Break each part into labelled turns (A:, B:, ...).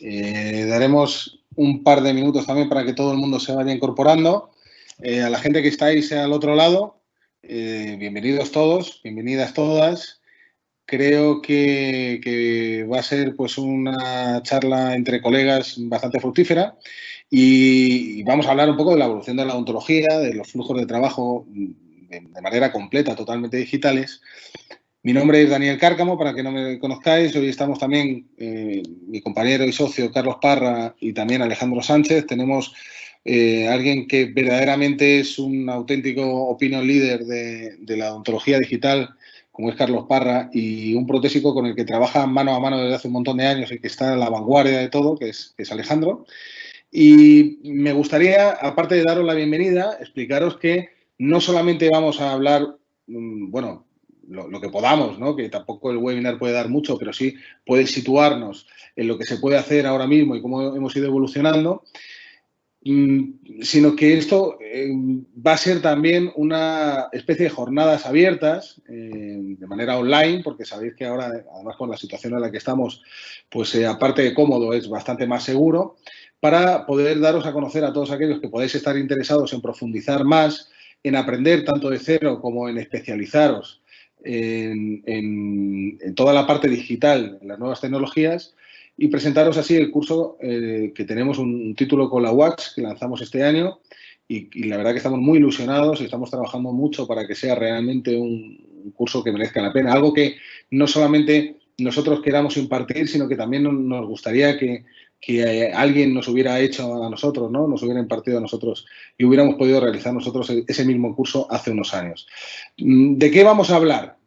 A: Daremos un par de minutos también para que todo el mundo se vaya incorporando. A la gente que estáis al otro lado, bienvenidos todos, bienvenidas todas. Creo que va a ser pues una charla entre colegas bastante fructífera y vamos a hablar un poco de la evolución de la odontología, de los flujos de trabajo de manera completa, totalmente digitales. Mi nombre es Daniel Cárcamo, para que no me conozcáis. Hoy estamos también mi compañero y socio Carlos Parra y también Alejandro Sánchez. Tenemos alguien que verdaderamente es un auténtico opinion leader de la odontología digital, como es Carlos Parra, y un protésico con el que trabaja mano a mano desde hace un montón de años y que está en la vanguardia de todo, que es Alejandro. Y me gustaría, aparte de daros la bienvenida, explicaros que no solamente vamos a hablar, bueno, lo que podamos, ¿no? Que tampoco el webinar puede dar mucho, pero sí puede situarnos en lo que se puede hacer ahora mismo y cómo hemos ido evolucionando, sino que esto va a ser también una especie de jornadas abiertas de manera online, porque sabéis que ahora, además con la situación en la que estamos, pues aparte de cómodo, es bastante más seguro, para poder daros a conocer a todos aquellos que podáis estar interesados en profundizar más, en aprender tanto de cero como en especializaros en toda la parte digital, en las nuevas tecnologías, y presentaros así el curso que tenemos un título con la UACS que lanzamos este año y la verdad que estamos muy ilusionados y estamos trabajando mucho para que sea realmente un curso que merezca la pena. Algo que no solamente nosotros queramos impartir, sino que también nos gustaría que alguien nos hubiera hecho a nosotros, ¿no? Nos hubiera impartido a nosotros y hubiéramos podido realizar nosotros ese mismo curso hace unos años. ¿De qué vamos a hablar?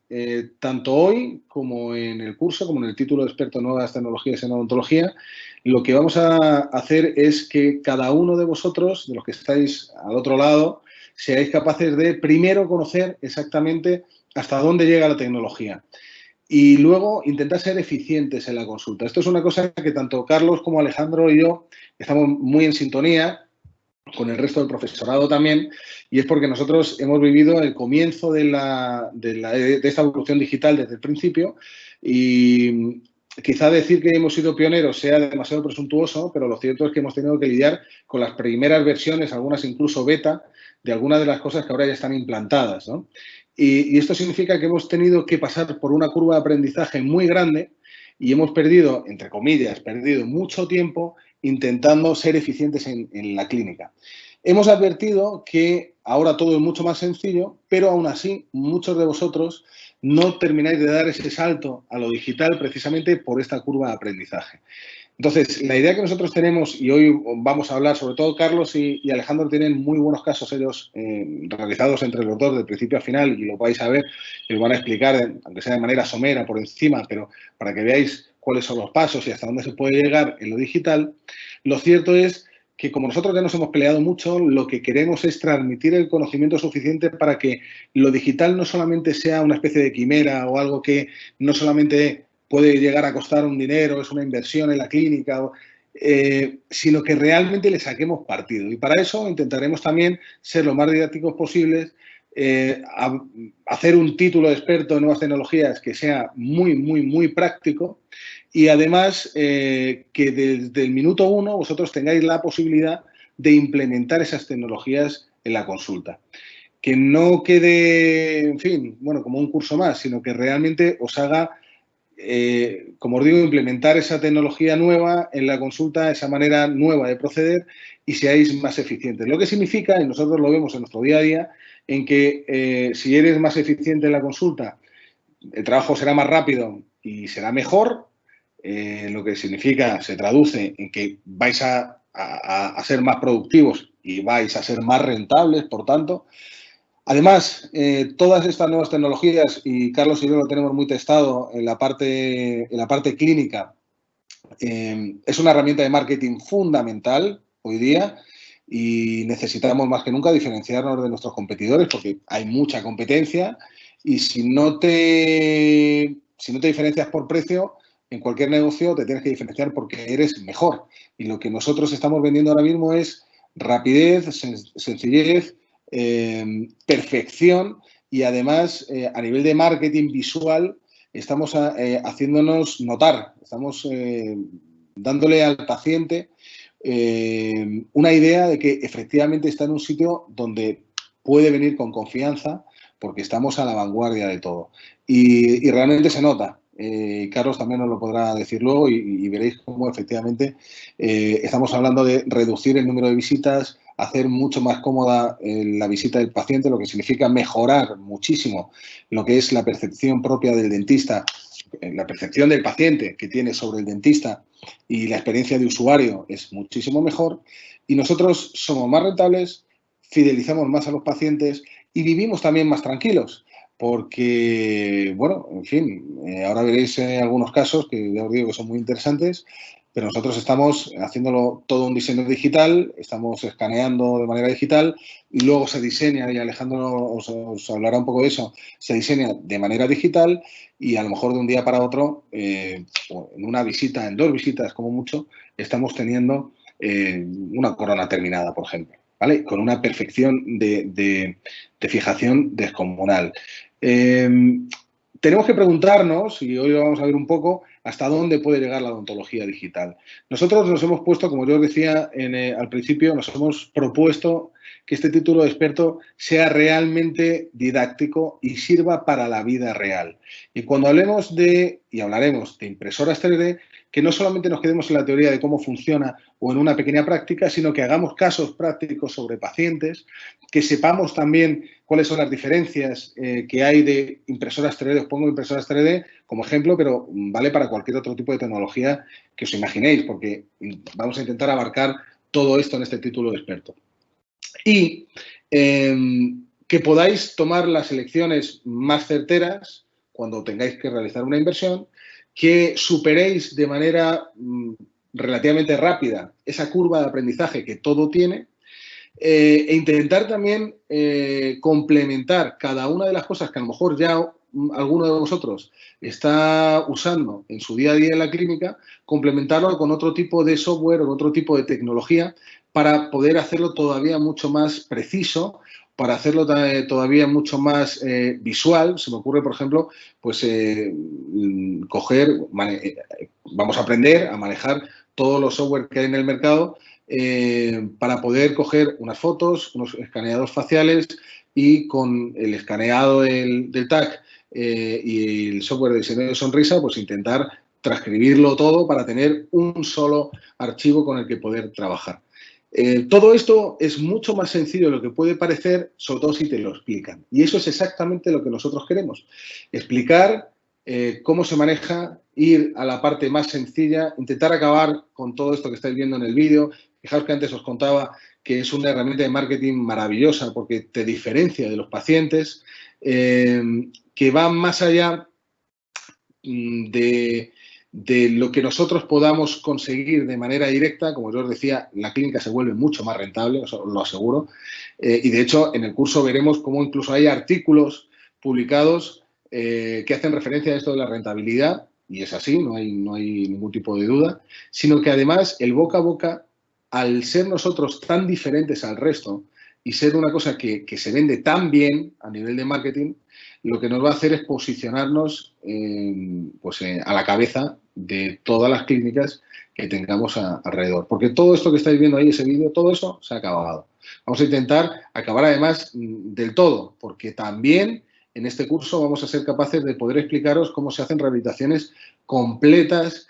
A: Tanto hoy como en el curso, como en el título de experto en nuevas tecnologías en odontología, lo que vamos a hacer es que cada uno de vosotros, de los que estáis al otro lado, seáis capaces de primero conocer exactamente hasta dónde llega la tecnología y luego intentar ser eficientes en la consulta. Esto es una cosa que tanto Carlos como Alejandro y yo estamos muy en sintonía, con el resto del profesorado también, y es porque nosotros hemos vivido el comienzo de esta evolución digital desde el principio y quizá decir que hemos sido pioneros sea demasiado presuntuoso, pero lo cierto es que hemos tenido que lidiar con las primeras versiones, algunas incluso beta, de algunas de las cosas que ahora ya están implantadas, ¿no? Y esto significa que hemos tenido que pasar por una curva de aprendizaje muy grande y hemos perdido, entre comillas, perdido mucho tiempo intentando ser eficientes en la clínica. Hemos advertido que ahora todo es mucho más sencillo, pero aún así muchos de vosotros no termináis de dar ese salto a lo digital precisamente por esta curva de aprendizaje. Entonces, la idea que nosotros tenemos, y hoy vamos a hablar, sobre todo Carlos y Alejandro tienen muy buenos casos ellos realizados entre los dos de principio a final y lo vais a ver y lo van a explicar, aunque sea de manera somera por encima, pero para que veáis cuáles son los pasos y hasta dónde se puede llegar en lo digital. Lo cierto es que como nosotros ya nos hemos peleado mucho, lo que queremos es transmitir el conocimiento suficiente para que lo digital no solamente sea una especie de quimera o algo que no solamente puede llegar a costar un dinero, es una inversión en la clínica, sino que realmente le saquemos partido. Y para eso intentaremos también ser lo más didácticos posibles, hacer un título de experto en nuevas tecnologías que sea muy, muy, muy práctico y además que desde el minuto uno vosotros tengáis la posibilidad de implementar esas tecnologías en la consulta. Que no quede, en fin, bueno, como un curso más, sino que realmente os haga como os digo, implementar esa tecnología nueva en la consulta, esa manera nueva de proceder y seáis más eficientes. Lo que significa, y nosotros lo vemos en nuestro día a día, en que si eres más eficiente en la consulta, el trabajo será más rápido y será mejor, lo que significa, se traduce en que vais a ser más productivos y vais a ser más rentables, por tanto. Además, todas estas nuevas tecnologías, y Carlos y yo lo tenemos muy testado en la parte clínica, es una herramienta de marketing fundamental hoy día y necesitamos más que nunca diferenciarnos de nuestros competidores porque hay mucha competencia y si no te diferencias por precio, en cualquier negocio te tienes que diferenciar porque eres mejor. Y lo que nosotros estamos vendiendo ahora mismo es rapidez, sencillez, perfección y además a nivel de marketing visual estamos haciéndonos notar, estamos dándole al paciente una idea de que efectivamente está en un sitio donde puede venir con confianza porque estamos a la vanguardia de todo. Y realmente se nota. Carlos también nos lo podrá decir luego y veréis cómo efectivamente estamos hablando de reducir el número de visitas, hacer mucho más cómoda la visita del paciente, lo que significa mejorar muchísimo lo que es la percepción propia del dentista, la percepción del paciente que tiene sobre el dentista y la experiencia de usuario es muchísimo mejor y nosotros somos más rentables, fidelizamos más a los pacientes y vivimos también más tranquilos. Porque, bueno, en fin, ahora veréis algunos casos que ya os digo que son muy interesantes, pero nosotros estamos haciéndolo todo un diseño digital, estamos escaneando de manera digital y luego se diseña, y Alejandro os hablará un poco de eso, se diseña de manera digital y a lo mejor de un día para otro, en una visita, en 2 visitas como mucho, estamos teniendo una corona terminada, por ejemplo, ¿vale? Con una perfección de fijación descomunal. Tenemos que preguntarnos, y hoy lo vamos a ver un poco, hasta dónde puede llegar la odontología digital. Nosotros nos hemos puesto, como yo os decía al principio, nos hemos propuesto que este título de experto sea realmente didáctico y sirva para la vida real. Y cuando hablemos y hablaremos de impresoras 3D, que no solamente nos quedemos en la teoría de cómo funciona o en una pequeña práctica, sino que hagamos casos prácticos sobre pacientes, que sepamos también cuáles son las diferencias que hay de impresoras 3D. Os pongo impresoras 3D como ejemplo, pero vale para cualquier otro tipo de tecnología que os imaginéis, porque vamos a intentar abarcar todo esto en este título de experto. Y que podáis tomar las elecciones más certeras cuando tengáis que realizar una inversión, que superéis de manera relativamente rápida esa curva de aprendizaje que todo tiene, e intentar también complementar cada una de las cosas que a lo mejor ya alguno de vosotros está usando en su día a día en la clínica, complementarlo con otro tipo de software o otro tipo de tecnología para poder hacerlo todavía mucho más preciso, para hacerlo todavía mucho más visual. Se me ocurre, por ejemplo, pues vamos a aprender a manejar todos los software que hay en el mercado para poder coger unas fotos, unos escaneados faciales y con el escaneado del TAC y el software de diseño de sonrisa, pues intentar transcribirlo todo para tener un solo archivo con el que poder trabajar. Todo esto es mucho más sencillo de lo que puede parecer, sobre todo si te lo explican. Y eso es exactamente lo que nosotros queremos. Explicar cómo se maneja, ir a la parte más sencilla, intentar acabar con todo esto que estáis viendo en el vídeo. Fijaos que antes os contaba que es una herramienta de marketing maravillosa porque te diferencia de los pacientes, que va más allá de lo que nosotros podamos conseguir de manera directa. Como yo os decía, la clínica se vuelve mucho más rentable, os lo aseguro. Y de hecho, en el curso veremos cómo incluso hay artículos publicados que hacen referencia a esto de la rentabilidad, y es así, no hay ningún tipo de duda, sino que además el boca a boca, al ser nosotros tan diferentes al resto y ser una cosa que se vende tan bien a nivel de marketing, lo que nos va a hacer es posicionarnos a la cabeza de todas las clínicas que tengamos alrededor. Porque todo esto que estáis viendo ahí, ese vídeo, todo eso se ha acabado. Vamos a intentar acabar además del todo, porque también en este curso vamos a ser capaces de poder explicaros cómo se hacen rehabilitaciones completas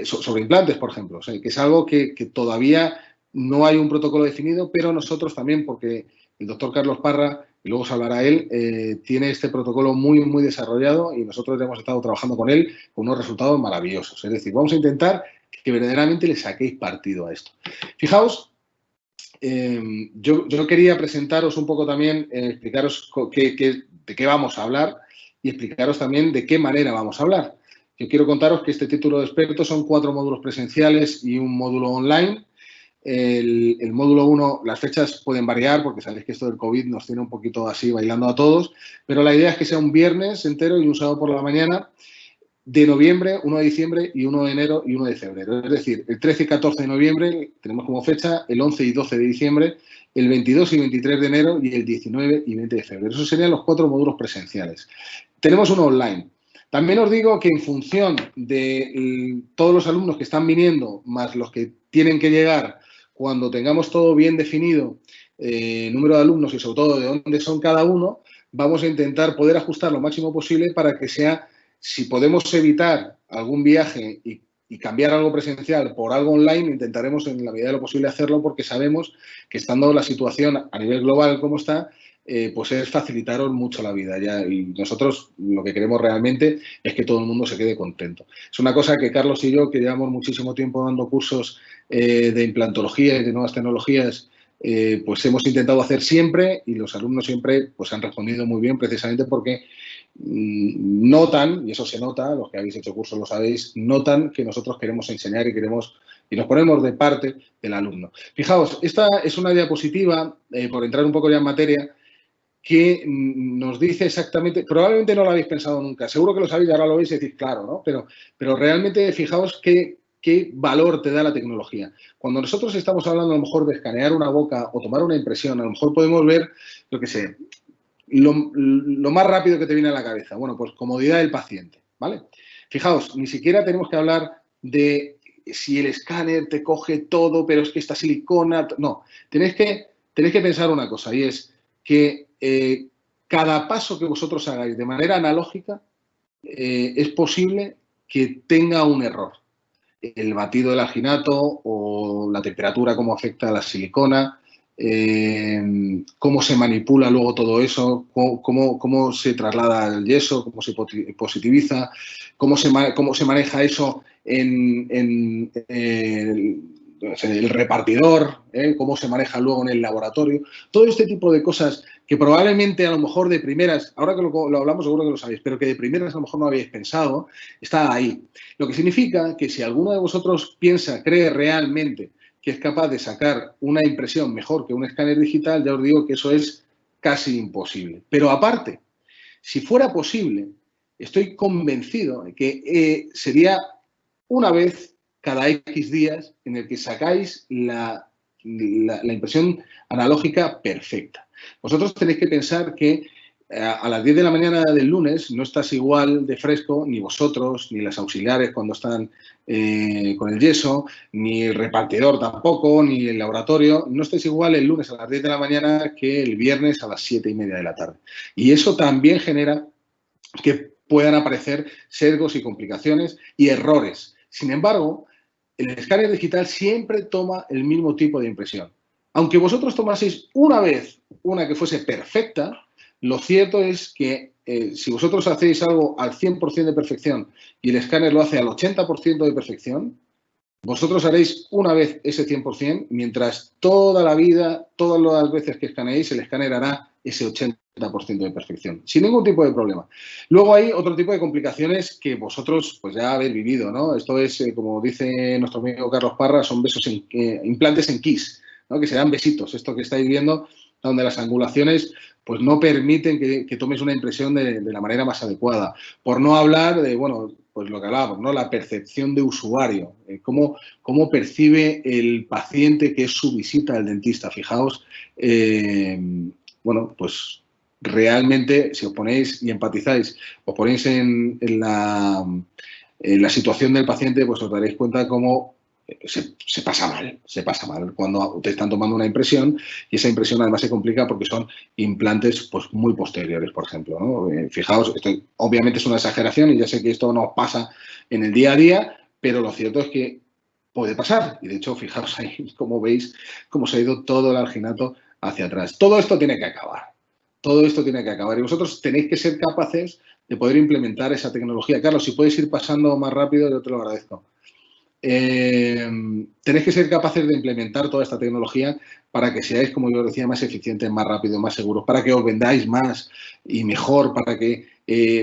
A: sobre implantes, por ejemplo. O sea, que es algo que todavía no hay un protocolo definido, pero nosotros también, porque el doctor Carlos Parra, y luego os hablará él, tiene este protocolo muy, muy desarrollado y nosotros ya hemos estado trabajando con él con unos resultados maravillosos. Es decir, vamos a intentar que verdaderamente le saquéis partido a esto. Fijaos, yo quería presentaros un poco también, explicaros de qué vamos a hablar y explicaros también de qué manera vamos a hablar. Yo quiero contaros que este título de experto son 4 módulos presenciales y un módulo online. El módulo 1, las fechas pueden variar porque sabéis que esto del COVID nos tiene un poquito así bailando a todos, pero la idea es que sea un viernes entero y un sábado por la mañana de noviembre, 1 de diciembre y 1 de enero y 1 de febrero. Es decir, el 13 y 14 de noviembre tenemos como fecha, el 11 y 12 de diciembre, el 22 y 23 de enero y el 19 y 20 de febrero. Esos serían los 4 módulos presenciales. Tenemos uno online. También os digo que en función de todos los alumnos que están viniendo, más los que tienen que llegar, cuando tengamos todo bien definido, número de alumnos y sobre todo de dónde son cada uno, vamos a intentar poder ajustar lo máximo posible para que sea, si podemos evitar algún viaje y cambiar algo presencial por algo online, intentaremos en la medida de lo posible hacerlo porque sabemos que estando la situación a nivel global como está, pues es facilitaros mucho la vida ya, y nosotros lo que queremos realmente es que todo el mundo se quede contento. Es una cosa que Carlos y yo, que llevamos muchísimo tiempo dando cursos de implantología y de nuevas tecnologías, pues hemos intentado hacer siempre y los alumnos siempre pues han respondido muy bien precisamente porque notan, y eso se nota, los que habéis hecho cursos lo sabéis, notan que nosotros queremos enseñar y nos ponemos de parte del alumno. Fijaos, esta es una diapositiva, por entrar un poco ya en materia, que nos dice exactamente, probablemente no lo habéis pensado nunca, seguro que lo sabéis y ahora lo veis y decís, claro, ¿no? Pero realmente fijaos qué valor te da la tecnología. Cuando nosotros estamos hablando a lo mejor de escanear una boca o tomar una impresión, a lo mejor podemos ver, lo que sé, lo más rápido que te viene a la cabeza. Bueno, pues comodidad del paciente, ¿vale? Fijaos, ni siquiera tenemos que hablar de si el escáner te coge todo, pero es que esta silicona... No, tenéis que pensar una cosa y es que cada paso que vosotros hagáis de manera analógica es posible que tenga un error. El batido del alginato o la temperatura, cómo afecta a la silicona, cómo se manipula luego todo eso, cómo se traslada el yeso, cómo se positiviza, cómo se maneja eso en el repartidor, cómo se maneja luego en el laboratorio. Todo este tipo de cosas que probablemente a lo mejor de primeras, ahora que lo hablamos seguro que lo sabéis, pero que de primeras a lo mejor no habéis pensado, está ahí. Lo que significa que si alguno de vosotros cree realmente que es capaz de sacar una impresión mejor que un escáner digital, ya os digo que eso es casi imposible. Pero aparte, si fuera posible, estoy convencido de que sería una vez cada X días en el que sacáis la impresión analógica perfecta. Vosotros tenéis que pensar que a las 10 de la mañana del lunes no estás igual de fresco, ni vosotros, ni las auxiliares cuando están con el yeso, ni el repartidor tampoco, ni el laboratorio. No estáis igual el lunes a las 10 de la mañana que el viernes a las 7:30 de la tarde. Y eso también genera que puedan aparecer sesgos y complicaciones y errores. Sin embargo, el escáner digital siempre toma el mismo tipo de impresión. Aunque vosotros tomaseis una vez una que fuese perfecta, lo cierto es que si vosotros hacéis algo al 100% de perfección y el escáner lo hace al 80% de perfección, vosotros haréis una vez ese 100%, mientras toda la vida, todas las veces que escaneéis, el escáner hará ese 80% de perfección, sin ningún tipo de problema. Luego hay otro tipo de complicaciones que vosotros pues ya habéis vivido, ¿no? Esto es, como dice nuestro amigo Carlos Parra, son implantes en Kiss, ¿no? Que serán besitos, esto que estáis viendo, donde las angulaciones pues no permiten que tomes una impresión de la manera más adecuada. Por no hablar de, bueno, pues lo que hablábamos, ¿no? La percepción de usuario, cómo percibe el paciente que es su visita al dentista. Fijaos, bueno, pues realmente si os ponéis y empatizáis, os ponéis en la situación del paciente, pues os daréis cuenta cómo se pasa mal cuando te están tomando una impresión y esa impresión además se complica porque son implantes pues muy posteriores, por ejemplo, ¿no? Fijaos, esto obviamente es una exageración y ya sé que esto no pasa en el día a día, pero lo cierto es que puede pasar y de hecho fijaos ahí como veis cómo se ha ido todo el alginato hacia atrás. Todo esto tiene que acabar. Todo esto tiene que acabar y vosotros tenéis que ser capaces de poder implementar esa tecnología. Carlos, si puedes ir pasando más rápido, yo te lo agradezco. Tenéis que ser capaces de implementar toda esta tecnología para que seáis, como yo os decía, más eficientes, más rápidos, más seguros, para que os vendáis más y mejor, para que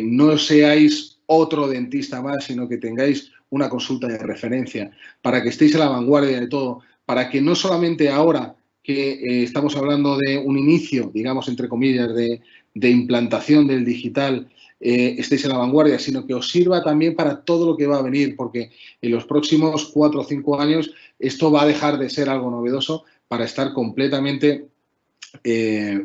A: no seáis otro dentista más, sino que tengáis una consulta de referencia, para que estéis a la vanguardia de todo, para que no solamente ahora que estamos hablando de un inicio, digamos, entre comillas, de implantación del digital, estéis en la vanguardia, sino que os sirva también para todo lo que va a venir, porque en los próximos 4 o 5 años esto va a dejar de ser algo novedoso para estar completamente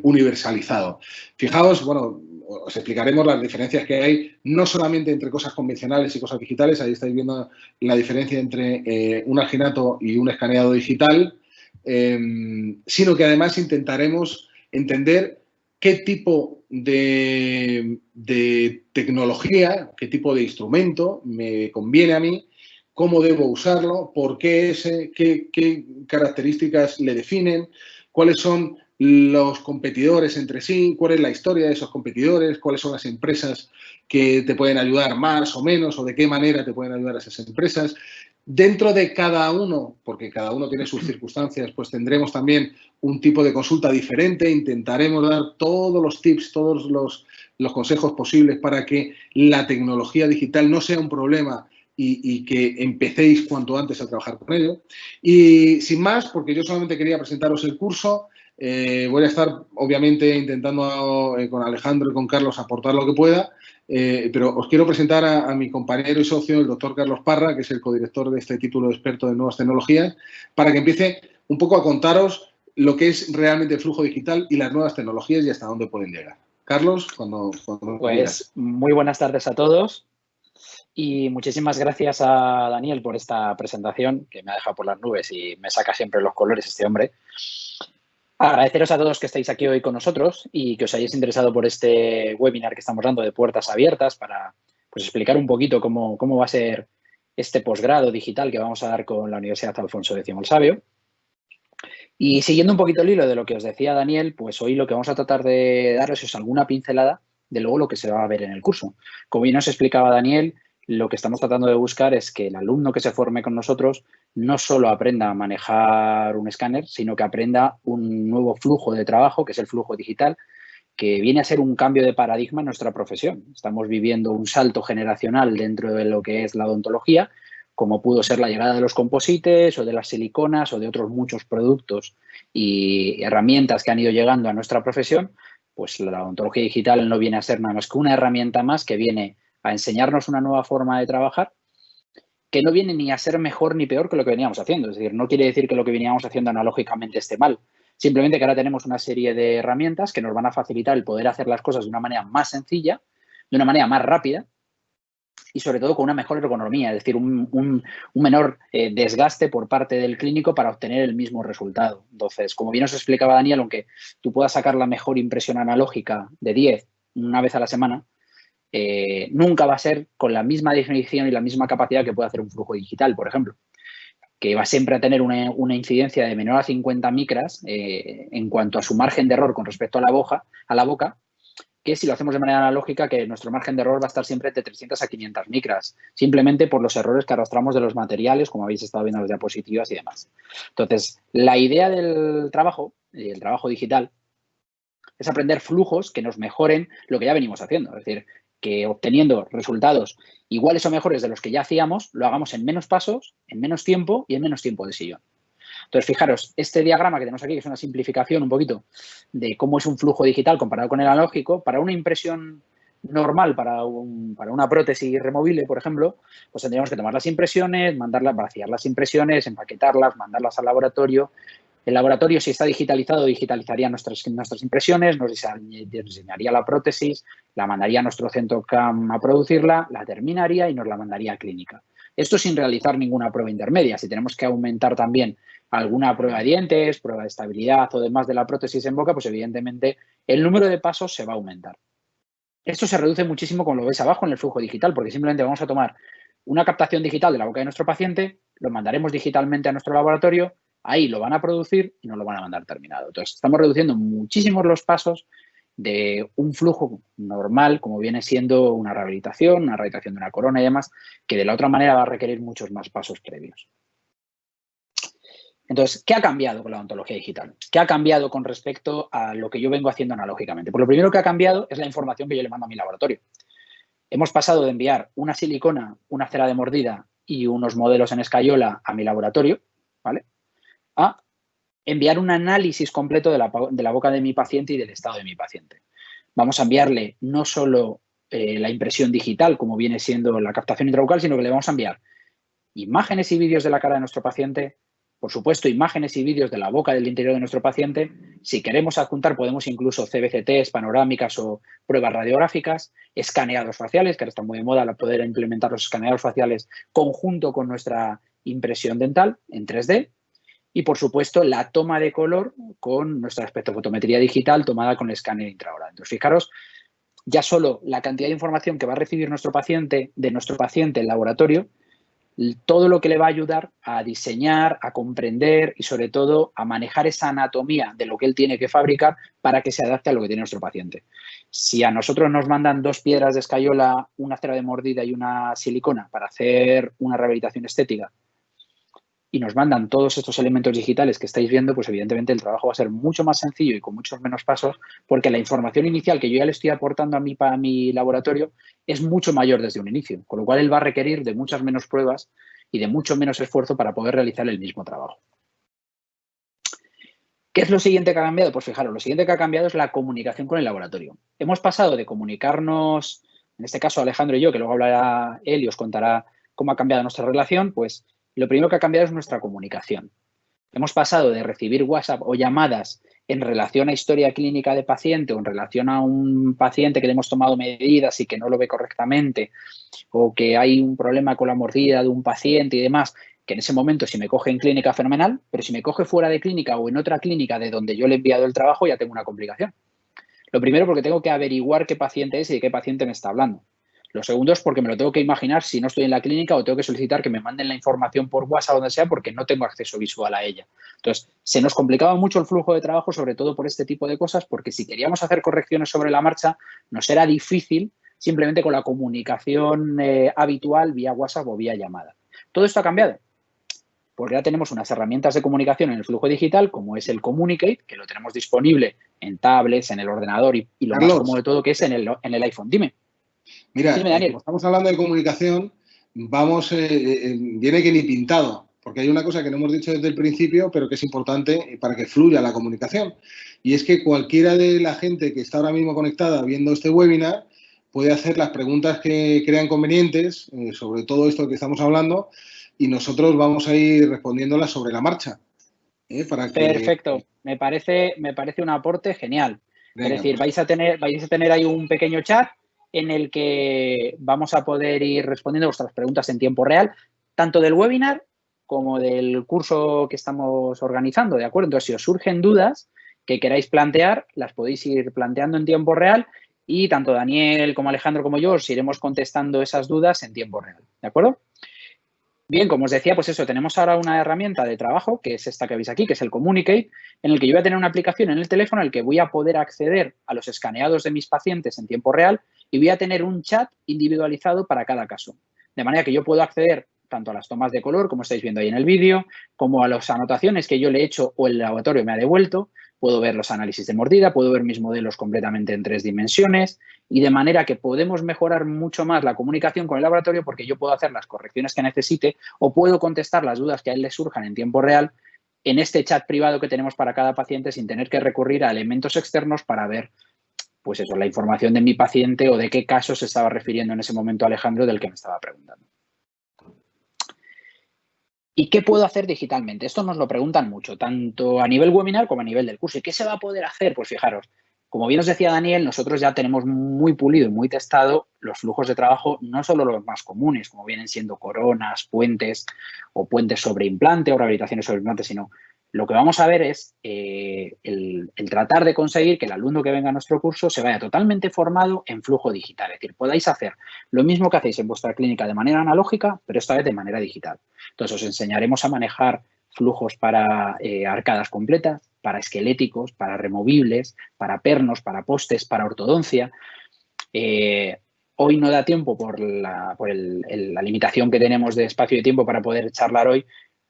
A: universalizado. Fijaos, bueno, os explicaremos las diferencias que hay, no solamente entre cosas convencionales y cosas digitales, ahí estáis viendo la diferencia entre un alginato y un escaneado digital, sino que además intentaremos entender qué tipo de tecnología, qué tipo de instrumento me conviene a mí, cómo debo usarlo, por qué qué características le definen, cuáles son los competidores entre sí, cuál es la historia de esos competidores, cuáles son las empresas que te pueden ayudar más o menos o de qué manera te pueden ayudar esas empresas. Dentro de cada uno, porque cada uno tiene sus circunstancias, pues tendremos también un tipo de consulta diferente, intentaremos dar todos los tips, todos los consejos posibles para que la tecnología digital no sea un problema y que empecéis cuanto antes a trabajar con ello. Y sin más, porque yo solamente quería presentaros el curso, voy a estar, obviamente, intentando con Alejandro y con Carlos aportar lo que pueda, pero os quiero presentar a mi compañero y socio, el doctor Carlos Parra, que es el codirector de este título de experto de nuevas tecnologías, para que empiece un poco a contaros lo que es realmente el flujo digital y las nuevas tecnologías y hasta dónde pueden llegar. Carlos, cuando quieras.
B: Pues muy buenas tardes a todos y muchísimas gracias a Daniel por esta presentación que me ha dejado por las nubes y me saca siempre los colores este hombre. Agradeceros a todos que estáis aquí hoy con nosotros y que os hayáis interesado por este webinar que estamos dando de puertas abiertas para pues, explicar un poquito cómo va a ser este posgrado digital que vamos a dar con la Universidad Alfonso X el Sabio. Y siguiendo un poquito el hilo de lo que os decía Daniel, pues hoy lo que vamos a tratar de daros es alguna pincelada de luego lo que se va a ver en el curso. Como bien nos explicaba Daniel, lo que estamos tratando de buscar es que el alumno que se forme con nosotros no solo aprenda a manejar un escáner, sino que aprenda un nuevo flujo de trabajo, que es el flujo digital, que viene a ser un cambio de paradigma en nuestra profesión. Estamos viviendo un salto generacional dentro de lo que es la odontología, como pudo ser la llegada de los composites o de las siliconas o de otros muchos productos y herramientas que han ido llegando a nuestra profesión, pues la odontología digital no viene a ser nada más que una herramienta más que viene a enseñarnos una nueva forma de trabajar que no viene ni a ser mejor ni peor que lo que veníamos haciendo. Es decir, no quiere decir que lo que veníamos haciendo analógicamente esté mal. Simplemente que ahora tenemos una serie de herramientas que nos van a facilitar el poder hacer las cosas de una manera más sencilla, de una manera más rápida y sobre todo con una mejor ergonomía, es decir, un menor desgaste por parte del clínico para obtener el mismo resultado. Entonces, como bien os explicaba Daniel, aunque tú puedas sacar la mejor impresión analógica de 10 una vez a la semana, nunca va a ser con la misma definición y la misma capacidad que puede hacer un flujo digital, por ejemplo, que va siempre a tener una incidencia de menor a 50 micras en cuanto a su margen de error con respecto a la boca, que si lo hacemos de manera analógica, que nuestro margen de error va a estar siempre de 300 a 500 micras, simplemente por los errores que arrastramos de los materiales, como habéis estado viendo en las diapositivas y demás. Entonces, la idea del trabajo, el trabajo digital, es aprender flujos que nos mejoren lo que ya venimos haciendo. Es decir, que obteniendo resultados iguales o mejores de los que ya hacíamos, lo hagamos en menos pasos, en menos tiempo y en menos tiempo de sillón. Entonces, fijaros, este diagrama que tenemos aquí, que es una simplificación un poquito de cómo es un flujo digital comparado con el analógico, para una impresión normal, para una prótesis removible, por ejemplo, pues tendríamos que tomar las impresiones, mandarlas, vaciar las impresiones, empaquetarlas, mandarlas al laboratorio. El laboratorio, si está digitalizado, digitalizaría nuestras impresiones, nos diseñaría la prótesis, la mandaría a nuestro centro CAM a producirla, la terminaría y nos la mandaría a clínica. Esto sin realizar ninguna prueba intermedia. Si tenemos que aumentar también alguna prueba de dientes, prueba de estabilidad o demás de la prótesis en boca, pues evidentemente el número de pasos se va a aumentar. Esto se reduce muchísimo, como lo ves abajo, en el flujo digital, porque simplemente vamos a tomar una captación digital de la boca de nuestro paciente, lo mandaremos digitalmente a nuestro laboratorio, ahí lo van a producir y nos lo van a mandar terminado. Entonces, estamos reduciendo muchísimo los pasos de un flujo normal, como viene siendo una rehabilitación de una corona y demás, que de la otra manera va a requerir muchos más pasos previos. Entonces, ¿qué ha cambiado con la odontología digital? ¿Qué ha cambiado con respecto a lo que yo vengo haciendo analógicamente? Pues lo primero que ha cambiado es la información que yo le mando a mi laboratorio. Hemos pasado de enviar una silicona, una cera de mordida y unos modelos en escayola a mi laboratorio, ¿vale?, a enviar un análisis completo de la boca de mi paciente y del estado de mi paciente. Vamos a enviarle no solo la impresión digital, como viene siendo la captación intrabucal, sino que le vamos a enviar imágenes y vídeos de la cara de nuestro paciente, por supuesto, imágenes y vídeos de la boca del interior de nuestro paciente. Si queremos adjuntar, podemos incluso CBCTs, panorámicas o pruebas radiográficas, escaneados faciales, que ahora está muy de moda poder implementar los escaneados faciales conjunto con nuestra impresión dental en 3D. Y, por supuesto, la toma de color con nuestra espectrofotometría digital tomada con el escáner intraoral. Entonces, fijaros, ya solo la cantidad de información que va a recibir nuestro paciente de nuestro paciente en laboratorio, todo lo que le va a ayudar a diseñar, a comprender y, sobre todo, a manejar esa anatomía de lo que él tiene que fabricar para que se adapte a lo que tiene nuestro paciente. Si a nosotros nos mandan 2 piedras de escayola, una cera de mordida y una silicona para hacer una rehabilitación estética, y nos mandan todos estos elementos digitales que estáis viendo, pues evidentemente el trabajo va a ser mucho más sencillo y con muchos menos pasos, porque la información inicial que yo ya le estoy aportando a mi laboratorio es mucho mayor desde un inicio, con lo cual él va a requerir de muchas menos pruebas y de mucho menos esfuerzo para poder realizar el mismo trabajo. ¿Qué es lo siguiente que ha cambiado? Pues fijaros, lo siguiente que ha cambiado es la comunicación con el laboratorio. Hemos pasado de comunicarnos, en este caso Alejandro y yo, que luego hablará él y os contará cómo ha cambiado nuestra relación, pues lo primero que ha cambiado es nuestra comunicación. Hemos pasado de recibir WhatsApp o llamadas en relación a historia clínica de paciente o en relación a un paciente que le hemos tomado medidas y que no lo ve correctamente, o que hay un problema con la mordida de un paciente y demás, que en ese momento si me coge en clínica fenomenal, pero si me coge fuera de clínica o en otra clínica de donde yo le he enviado el trabajo, ya tengo una complicación. Lo primero, porque tengo que averiguar qué paciente es y de qué paciente me está hablando. Lo segundo es porque me lo tengo que imaginar si no estoy en la clínica o tengo que solicitar que me manden la información por WhatsApp o donde sea porque no tengo acceso visual a ella. Entonces, se nos complicaba mucho el flujo de trabajo, sobre todo por este tipo de cosas, porque si queríamos hacer correcciones sobre la marcha, nos era difícil simplemente con la comunicación habitual vía WhatsApp o vía llamada. Todo esto ha cambiado, porque ya tenemos unas herramientas de comunicación en el flujo digital, como es el Communicate, que lo tenemos disponible en tablets, en el ordenador y lo
A: Carlos,
B: más cómodo de todo, que es en el iPhone. Dime.
A: Mira,
B: Dime, Daniel.
A: como estamos hablando de comunicación, viene que ni pintado, porque hay una cosa que no hemos dicho desde el principio, pero que es importante para que fluya la comunicación. Y es que cualquiera de la gente que está ahora mismo conectada viendo este webinar puede hacer las preguntas que crean convenientes sobre todo esto que estamos hablando y nosotros vamos a ir respondiéndolas sobre la marcha. Para que...
B: Perfecto. Me parece un aporte genial.
A: Venga,
B: es decir,
A: pues.
B: vais a tener ahí un pequeño chat en el que vamos a poder ir respondiendo vuestras preguntas en tiempo real, tanto del webinar como del curso que estamos organizando, ¿de acuerdo? Entonces, si os surgen dudas que queráis plantear, las podéis ir planteando en tiempo real y tanto Daniel como Alejandro como yo os iremos contestando esas dudas en tiempo real, ¿de acuerdo? Bien, como os decía, pues eso, tenemos ahora una herramienta de trabajo, que es esta que veis aquí, que es el Communicate, en el que yo voy a tener una aplicación en el teléfono en el que voy a poder acceder a los escaneados de mis pacientes en tiempo real y voy a tener un chat individualizado para cada caso. De manera que yo puedo acceder tanto a las tomas de color, como estáis viendo ahí en el vídeo, como a las anotaciones que yo le he hecho o el laboratorio me ha devuelto, puedo ver los análisis de mordida, puedo ver mis modelos completamente en 3 dimensiones y de manera que podemos mejorar mucho más la comunicación con el laboratorio porque yo puedo hacer las correcciones que necesite o puedo contestar las dudas que a él le surjan en tiempo real en este chat privado que tenemos para cada paciente sin tener que recurrir a elementos externos para ver, pues eso, la información de mi paciente o de qué caso se estaba refiriendo en ese momento Alejandro del que me estaba preguntando. ¿Y qué puedo hacer digitalmente? Esto nos lo preguntan mucho, tanto a nivel webinar como a nivel del curso. ¿Y qué se va a poder hacer? Pues fijaros, como bien os decía Daniel, nosotros ya tenemos muy pulido y muy testado los flujos de trabajo, no solo los más comunes, como vienen siendo coronas, puentes o puentes sobre implante o rehabilitaciones sobre implante, sino lo que vamos a ver es el tratar de conseguir que el alumno que venga a nuestro curso se vaya totalmente formado en flujo digital. Es decir, podáis hacer lo mismo que hacéis en vuestra clínica de manera analógica, pero esta vez de manera digital. Entonces, os enseñaremos a manejar flujos para arcadas completas, para esqueléticos, para removibles, para pernos, para postes, para ortodoncia. Hoy no da tiempo por la limitación que tenemos de espacio y tiempo para poder charlar hoy.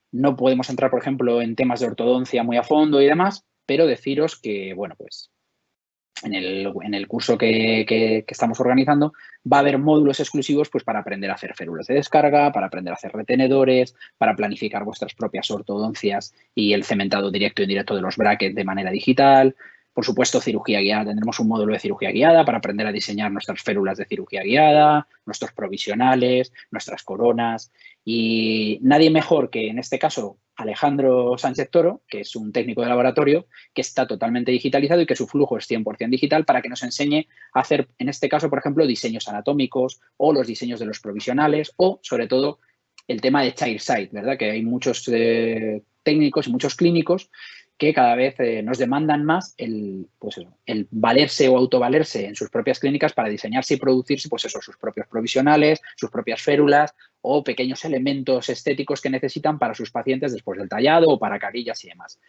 B: No podemos entrar, por ejemplo, en temas de ortodoncia muy a fondo y demás, pero deciros que, bueno, pues en el curso que estamos organizando va a haber módulos exclusivos pues, para aprender a hacer férulas de descarga, para aprender a hacer retenedores, para planificar vuestras propias ortodoncias y el cementado directo e indirecto de los brackets de manera digital, Por supuesto, cirugía guiada. Tendremos un módulo de cirugía guiada para aprender a diseñar nuestras férulas de cirugía guiada, nuestros provisionales, nuestras coronas. Y nadie mejor que, en este caso, Alejandro Sánchez Toro, que es un técnico de laboratorio, que está totalmente digitalizado y que su flujo es 100% digital para que nos enseñe a hacer, en este caso, por ejemplo, diseños anatómicos o los diseños de los provisionales o, sobre todo, el tema de chairside, ¿verdad? Que hay muchos técnicos y muchos clínicos que cada vez nos demandan más el valerse o autovalerse en sus propias clínicas para diseñarse y producirse, pues eso, sus propios provisionales, sus propias férulas o pequeños elementos estéticos que necesitan para sus pacientes después del tallado o para carillas y demás.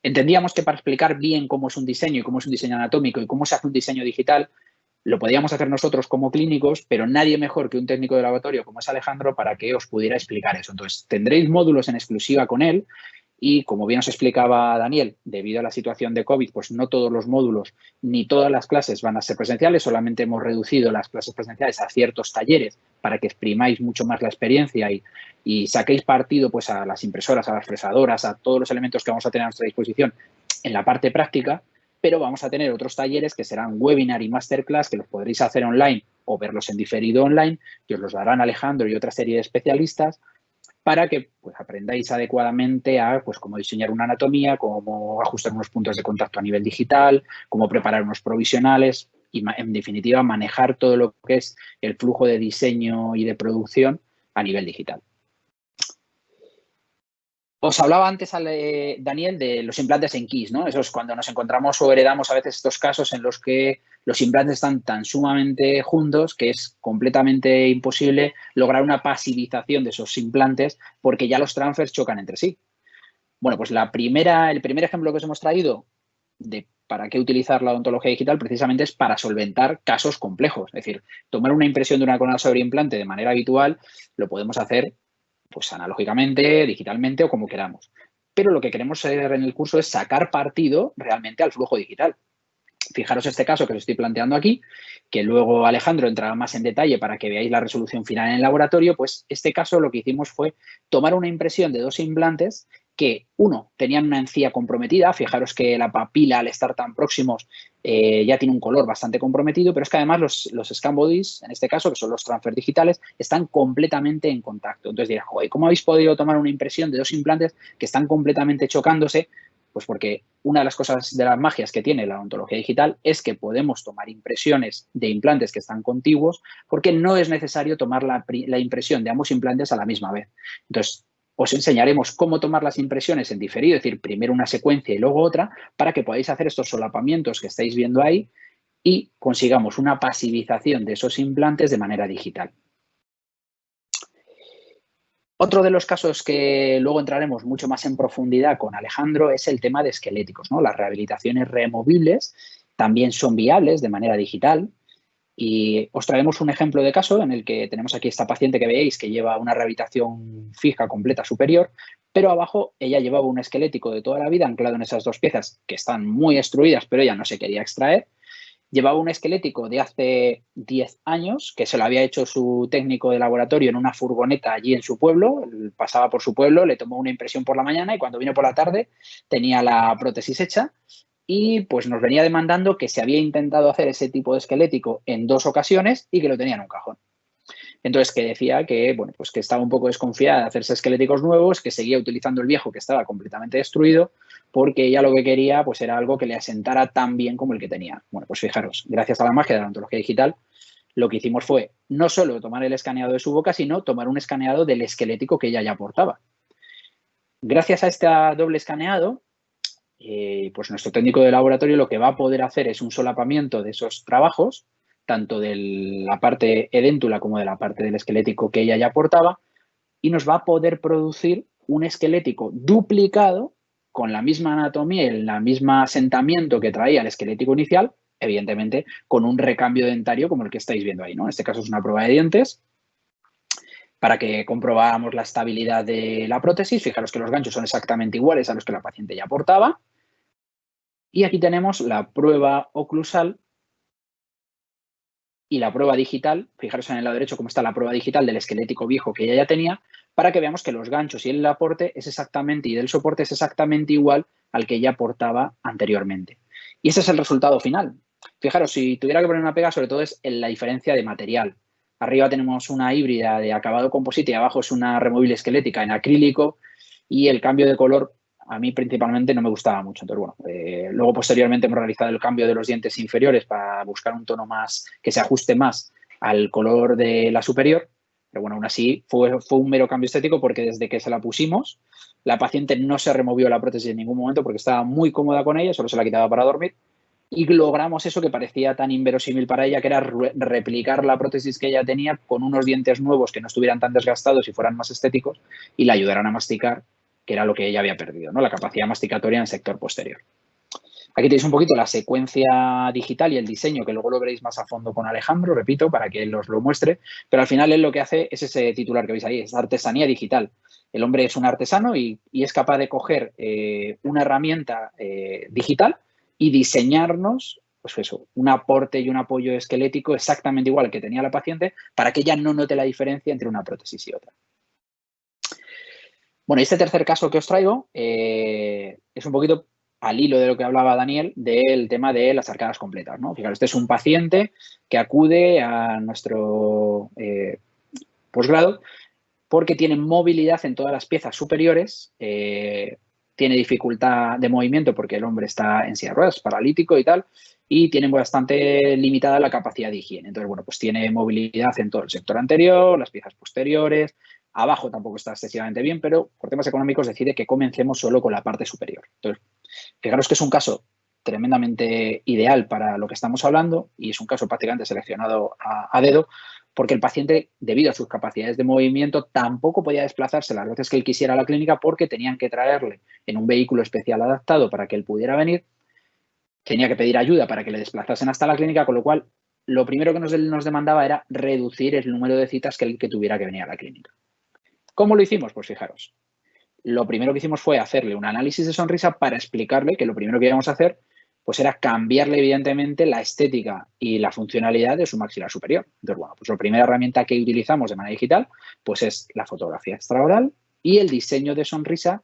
B: Entendíamos que para explicar bien cómo es un diseño y cómo es un diseño anatómico y cómo se hace un diseño digital, lo podíamos hacer nosotros como clínicos, pero nadie mejor que un técnico de laboratorio como es Alejandro para que os pudiera explicar eso. Entonces, tendréis módulos en exclusiva con él y, como bien os explicaba Daniel, debido a la situación de COVID, pues no todos los módulos ni todas las clases van a ser presenciales, solamente hemos reducido las clases presenciales a ciertos talleres para que exprimáis mucho más la experiencia y saquéis partido pues a las impresoras, a las fresadoras, a todos los elementos que vamos a tener a nuestra disposición en la parte práctica. Pero vamos a tener otros talleres que serán webinar y masterclass que los podréis hacer online o verlos en diferido online, que os los darán Alejandro y otra serie de especialistas para que pues, aprendáis adecuadamente a pues, cómo diseñar una anatomía, cómo ajustar unos puntos de contacto a nivel digital, cómo preparar unos provisionales y, en definitiva, manejar todo lo que es el flujo de diseño y de producción a nivel digital. Os hablaba antes, Daniel, de los implantes en KISS, ¿no? Eso es cuando nos encontramos o heredamos a veces estos casos en los que los implantes están tan sumamente juntos que es completamente imposible lograr una pasivización de esos implantes porque ya los transfers chocan entre sí. Bueno, pues el primer ejemplo que os hemos traído de para qué utilizar la odontología digital precisamente es para solventar casos complejos. Es decir, tomar una impresión de una corona sobre implante de manera habitual lo podemos hacer pues analógicamente, digitalmente o como queramos. Pero lo que queremos hacer en el curso es sacar partido realmente al flujo digital. Fijaros este caso que os estoy planteando aquí, que luego Alejandro entrará más en detalle para que veáis la resolución final en el laboratorio, pues este caso lo que hicimos fue tomar una impresión de 2 implantes que, uno, tenían una encía comprometida. Fijaros que la papila, al estar tan próximos, ya tiene un color bastante comprometido, pero es que además los scan bodies, en este caso, que son los transfer digitales, están completamente en contacto. Entonces dirás, joder, ¿cómo habéis podido tomar una impresión de 2 implantes que están completamente chocándose? Pues porque una de las cosas de las magias que tiene la odontología digital es que podemos tomar impresiones de implantes que están contiguos porque no es necesario tomar la impresión de ambos implantes a la misma vez. Entonces, os enseñaremos cómo tomar las impresiones en diferido, es decir, primero una secuencia y luego otra, para que podáis hacer estos solapamientos que estáis viendo ahí y consigamos una pasivización de esos implantes de manera digital. Otro de los casos que luego entraremos mucho más en profundidad con Alejandro es el tema de esqueléticos, ¿no? Las rehabilitaciones removibles también son viables de manera digital y os traemos un ejemplo de caso en el que tenemos aquí esta paciente que veis que lleva una rehabilitación fija completa superior, pero abajo ella llevaba un esquelético de toda la vida anclado en esas 2 piezas que están muy extruidas, pero ella no se quería extraer. Llevaba un esquelético de hace 10 años que se lo había hecho su técnico de laboratorio en una furgoneta allí en su pueblo. Él pasaba por su pueblo, le tomó una impresión por la mañana y cuando vino por la tarde tenía la prótesis hecha y pues nos venía demandando que se había intentado hacer ese tipo de esquelético en 2 ocasiones y que lo tenía en un cajón. Entonces, que decía que, bueno, pues que estaba un poco desconfiada de hacerse esqueléticos nuevos, que seguía utilizando el viejo que estaba completamente destruido, porque ella lo que quería pues era algo que le asentara tan bien como el que tenía. Bueno, pues fijaros, gracias a la magia de la odontología digital, lo que hicimos fue no solo tomar el escaneado de su boca, sino tomar un escaneado del esquelético que ella ya portaba. Gracias a este doble escaneado, pues nuestro técnico de laboratorio lo que va a poder hacer es un solapamiento de esos trabajos, tanto de la parte edéntula como de la parte del esquelético que ella ya portaba, y nos va a poder producir un esquelético duplicado con la misma anatomía y el mismo asentamiento que traía el esquelético inicial, evidentemente con un recambio dentario como el que estáis viendo ahí, ¿no? En este caso es una prueba de dientes para que comprobáramos la estabilidad de la prótesis. Fijaros que los ganchos son exactamente iguales a los que la paciente ya portaba. Y aquí tenemos la prueba oclusal y la prueba digital. Fijaros en el lado derecho cómo está la prueba digital del esquelético viejo que ella ya tenía, para que veamos que los ganchos y el aporte es exactamente, y del soporte es exactamente igual al que ya portaba anteriormente. Y ese es el resultado final. Fijaros, si tuviera que poner una pega, sobre todo es en la diferencia de material. Arriba tenemos una híbrida de acabado composite y abajo es una removible esquelética en acrílico, y el cambio de color a mí principalmente no me gustaba mucho. Entonces, bueno, luego posteriormente hemos realizado el cambio de los dientes inferiores para buscar un tono más que se ajuste más al color de la superior. Pero bueno, aún así fue un mero cambio estético, porque desde que se la pusimos, la paciente no se removió la prótesis en ningún momento porque estaba muy cómoda con ella, solo se la quitaba para dormir. Y logramos eso que parecía tan inverosímil para ella, que era replicar la prótesis que ella tenía con unos dientes nuevos que no estuvieran tan desgastados y fueran más estéticos y la ayudaran a masticar, que era lo que ella había perdido, ¿no? La capacidad masticatoria en el sector posterior. Aquí tenéis un poquito la secuencia digital y el diseño, que luego lo veréis más a fondo con Alejandro, repito, para que él os lo muestre, pero al final él lo que hace es ese titular que veis ahí, es artesanía digital. El hombre es un artesano y es capaz de coger una herramienta digital y diseñarnos, pues eso, un aporte y un apoyo esquelético exactamente igual que tenía la paciente, para que ella no note la diferencia entre una prótesis y otra. Bueno, este tercer caso que os traigo es un poquito al hilo de lo que hablaba Daniel, del tema de las arcadas completas, ¿no? Fijaros, este es un paciente que acude a nuestro posgrado porque tiene movilidad en todas las piezas superiores, tiene dificultad de movimiento porque el hombre está en silla de ruedas, paralítico y tal, y tiene bastante limitada la capacidad de higiene. Entonces, bueno, pues tiene movilidad en todo el sector anterior, las piezas posteriores, abajo tampoco está excesivamente bien, pero por temas económicos decide que comencemos solo con la parte superior. Entonces, fijaros que es un caso tremendamente ideal para lo que estamos hablando, y es un caso prácticamente seleccionado a dedo, porque el paciente, debido a sus capacidades de movimiento, tampoco podía desplazarse las veces que él quisiera a la clínica, porque tenían que traerle en un vehículo especial adaptado para que él pudiera venir. Tenía que pedir ayuda para que le desplazasen hasta la clínica, con lo cual lo primero que nos demandaba era reducir el número de citas que tuviera que venir a la clínica. ¿Cómo lo hicimos? Pues fijaros, lo primero que hicimos fue hacerle un análisis de sonrisa para explicarle que lo primero que íbamos a hacer pues era cambiarle evidentemente la estética y la funcionalidad de su maxilar superior. Entonces, bueno, pues la primera herramienta que utilizamos de manera digital pues es la fotografía extraoral y el diseño de sonrisa,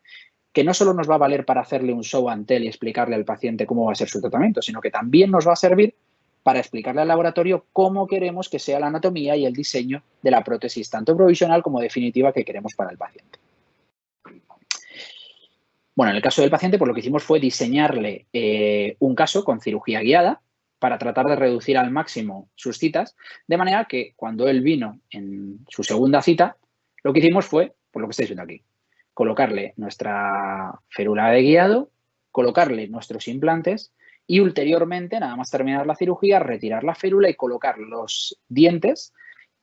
B: que no solo nos va a valer para hacerle un show and tell y explicarle al paciente cómo va a ser su tratamiento, sino que también nos va a servir para explicarle al laboratorio cómo queremos que sea la anatomía y el diseño de la prótesis, tanto provisional como definitiva, que queremos para el paciente. Bueno, en el caso del paciente, pues lo que hicimos fue diseñarle un caso con cirugía guiada para tratar de reducir al máximo sus citas, de manera que cuando él vino en su segunda cita, lo que hicimos fue, por lo que estáis viendo aquí, colocarle nuestra férula de guiado, colocarle nuestros implantes y ulteriormente, nada más terminar la cirugía, retirar la férula y colocar los dientes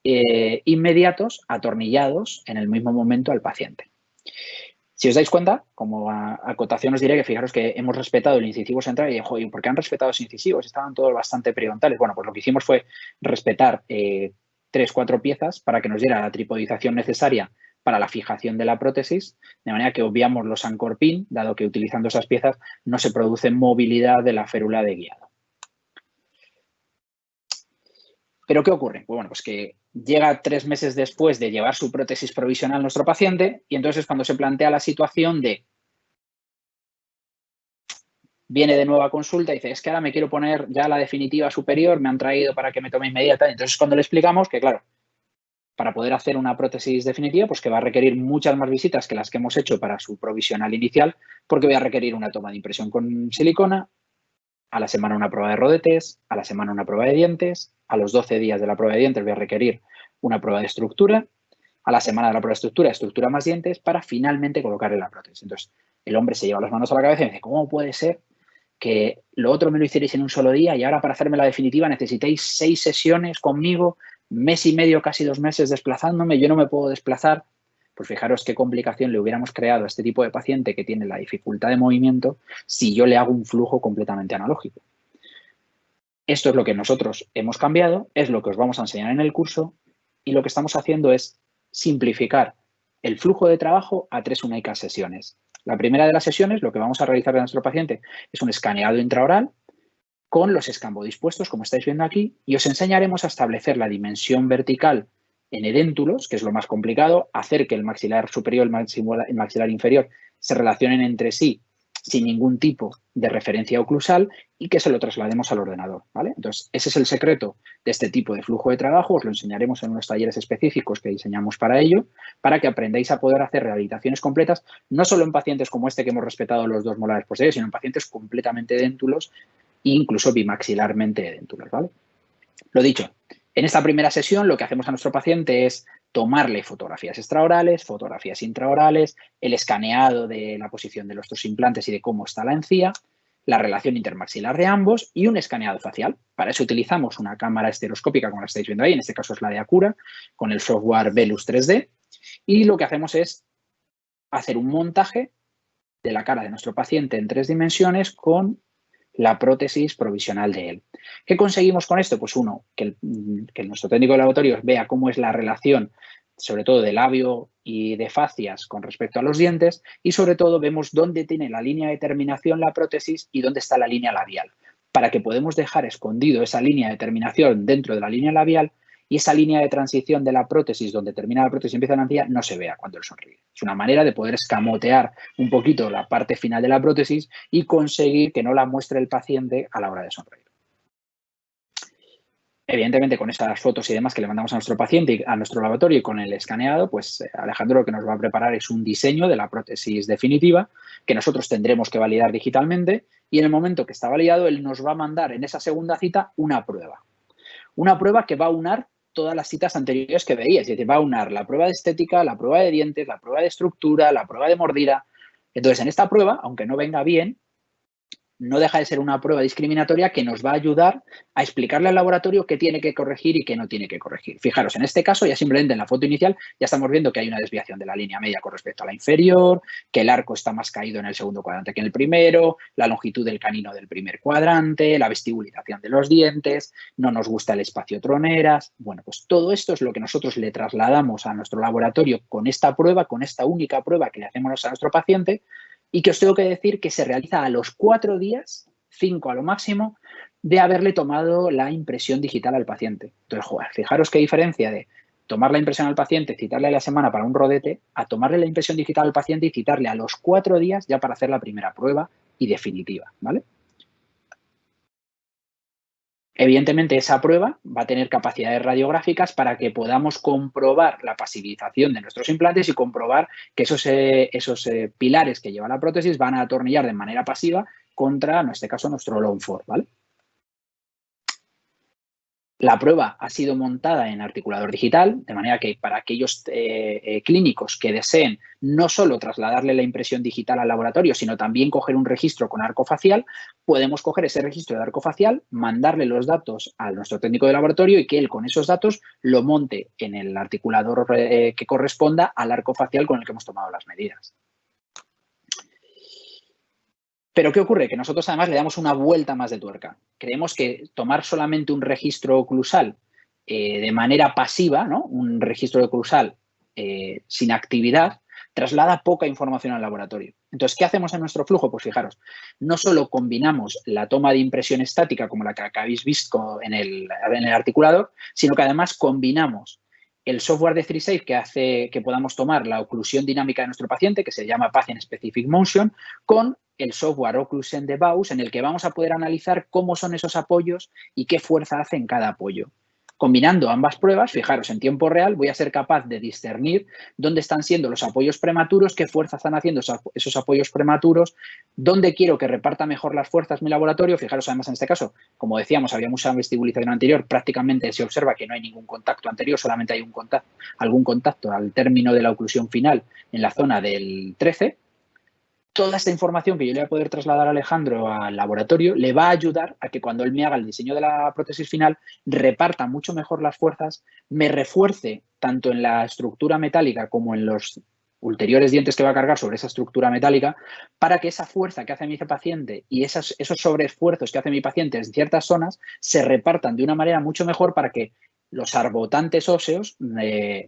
B: inmediatos, atornillados en el mismo momento al paciente. Si os dais cuenta, como acotación os diré que fijaros que hemos respetado el incisivo central y, joder, ¿por qué han respetado los incisivos? Estaban todos bastante periodontales. Bueno, pues lo que hicimos fue respetar 3-4 piezas para que nos diera la tripodización necesaria para la fijación de la prótesis, de manera que obviamos los anchor pin, dado que utilizando esas piezas no se produce movilidad de la férula de guiado. ¿Pero qué ocurre? Pues bueno, pues que llega 3 meses después de llevar su prótesis provisional nuestro paciente y entonces es cuando se plantea la situación de viene de nuevo a consulta y dice, es que ahora me quiero poner ya la definitiva superior, me han traído para que me tome inmediata. Entonces cuando le explicamos que, claro, para poder hacer una prótesis definitiva, pues que va a requerir muchas más visitas que las que hemos hecho para su provisional inicial, porque voy a requerir una toma de impresión con silicona, a la semana una prueba de rodetes, a la semana una prueba de dientes, a los 12 días de la prueba de dientes voy a requerir una prueba de estructura, a la semana de la prueba de estructura más dientes, para finalmente colocarle la prótesis. Entonces, el hombre se lleva las manos a la cabeza y me dice, ¿cómo puede ser que lo otro me lo hicierais en un solo día y ahora para hacerme la definitiva necesitéis 6 sesiones conmigo, 1 mes y medio, casi 2 meses desplazándome, yo no me puedo desplazar? Pues fijaros qué complicación le hubiéramos creado a este tipo de paciente que tiene la dificultad de movimiento si yo le hago un flujo completamente analógico. Esto es lo que nosotros hemos cambiado, es lo que os vamos a enseñar en el curso y lo que estamos haciendo es simplificar el flujo de trabajo a 3 únicas sesiones. La primera de las sesiones, lo que vamos a realizar de nuestro paciente es un escaneado intraoral con los escambodispuestos, como estáis viendo aquí, y os enseñaremos a establecer la dimensión vertical en edéntulos, que es lo más complicado, hacer que el maxilar superior y el maxilar inferior se relacionen entre sí sin ningún tipo de referencia oclusal y que se lo traslademos al ordenador, ¿vale? Entonces, ese es el secreto de este tipo de flujo de trabajo. Os lo enseñaremos en unos talleres específicos que diseñamos para ello, para que aprendáis a poder hacer rehabilitaciones completas, no solo en pacientes como este que hemos respetado los 2 molares posteriores, sino en pacientes completamente déntulos e incluso bimaxilarmente déntulos, ¿vale? Lo dicho, en esta primera sesión lo que hacemos a nuestro paciente es tomarle fotografías extraorales, fotografías intraorales, el escaneado de la posición de nuestros implantes y de cómo está la encía, la relación intermaxilar de ambos y un escaneado facial. Para eso utilizamos una cámara estereoscópica, como la estáis viendo ahí, en este caso es la de Acura, con el software Velus 3D, y lo que hacemos es hacer un montaje de la cara de nuestro paciente en 3 dimensiones con la prótesis provisional de él. ¿Qué conseguimos con esto? Pues uno, que nuestro técnico de laboratorio vea cómo es la relación, sobre todo de labio y de fascias con respecto a los dientes, y sobre todo vemos dónde tiene la línea de terminación la prótesis y dónde está la línea labial, para que podamos dejar escondido esa línea de terminación dentro de la línea labial y esa línea de transición de la prótesis, donde termina la prótesis y empieza la encía, no se vea cuando él sonríe. Es una manera de poder escamotear un poquito la parte final de la prótesis y conseguir que no la muestre el paciente a la hora de sonreír. Evidentemente, con estas fotos y demás que le mandamos a nuestro paciente y a nuestro laboratorio y con el escaneado, pues Alejandro lo que nos va a preparar es un diseño de la prótesis definitiva que nosotros tendremos que validar digitalmente y en el momento que está validado, él nos va a mandar en esa segunda cita una prueba. Una prueba que va a unar todas las citas anteriores que veías, es decir, va a unar la prueba de estética, la prueba de dientes, la prueba de estructura, la prueba de mordida. Entonces, en esta prueba, aunque no venga bien, no deja de ser una prueba discriminatoria que nos va a ayudar a explicarle al laboratorio qué tiene que corregir y qué no tiene que corregir. Fijaros, en este caso, ya simplemente en la foto inicial, ya estamos viendo que hay una desviación de la línea media con respecto a la inferior, que el arco está más caído en el segundo cuadrante que en el primero, la longitud del canino del primer cuadrante, la vestibulización de los dientes, no nos gusta el espacio troneras. Bueno, pues todo esto es lo que nosotros le trasladamos a nuestro laboratorio con esta prueba, con esta única prueba que le hacemos a nuestro paciente, y que os tengo que decir que se realiza a los 4 días, 5 a lo máximo, de haberle tomado la impresión digital al paciente. Entonces, joder, fijaros qué diferencia de tomar la impresión al paciente, citarle a la semana para un rodete, a tomarle la impresión digital al paciente y citarle a los 4 días ya para hacer la primera prueba y definitiva, ¿vale? Evidentemente, esa prueba va a tener capacidades radiográficas para que podamos comprobar la pasivización de nuestros implantes y comprobar que esos pilares que lleva la prótesis van a atornillar de manera pasiva contra, en este caso, nuestro long fork, ¿vale? La prueba ha sido montada en articulador digital, de manera que para aquellos clínicos que deseen no solo trasladarle la impresión digital al laboratorio, sino también coger un registro con arco facial, podemos coger ese registro de arco facial, mandarle los datos a nuestro técnico de laboratorio y que él con esos datos lo monte en el articulador que corresponda al arco facial con el que hemos tomado las medidas. Pero ¿qué ocurre? Que nosotros además le damos una vuelta más de tuerca. Creemos que tomar solamente un registro oclusal de manera pasiva, ¿no? Un registro oclusal sin actividad, traslada poca información al laboratorio. Entonces, ¿qué hacemos en nuestro flujo? Pues fijaros, no solo combinamos la toma de impresión estática como la que habéis visto en el articulador, sino que además combinamos el software de 3Safe que hace que podamos tomar la oclusión dinámica de nuestro paciente, que se llama Patient Specific Motion, con el software Occlusion de Bausch, en el que vamos a poder analizar cómo son esos apoyos y qué fuerza hace en cada apoyo. Combinando ambas pruebas, fijaros, en tiempo real voy a ser capaz de discernir dónde están siendo los apoyos prematuros, qué fuerza están haciendo esos apoyos prematuros, dónde quiero que reparta mejor las fuerzas mi laboratorio. Fijaros, además, en este caso, como decíamos, había mucha vestibulización anterior, prácticamente se observa que no hay ningún contacto anterior, solamente hay algún contacto al término de la oclusión final en la zona del 13. Toda esta información que yo le voy a poder trasladar a Alejandro al laboratorio le va a ayudar a que cuando él me haga el diseño de la prótesis final reparta mucho mejor las fuerzas, me refuerce tanto en la estructura metálica como en los ulteriores dientes que va a cargar sobre esa estructura metálica, para que esa fuerza que hace mi paciente y esos sobreesfuerzos que hace mi paciente en ciertas zonas se repartan de una manera mucho mejor para que los arbotantes óseos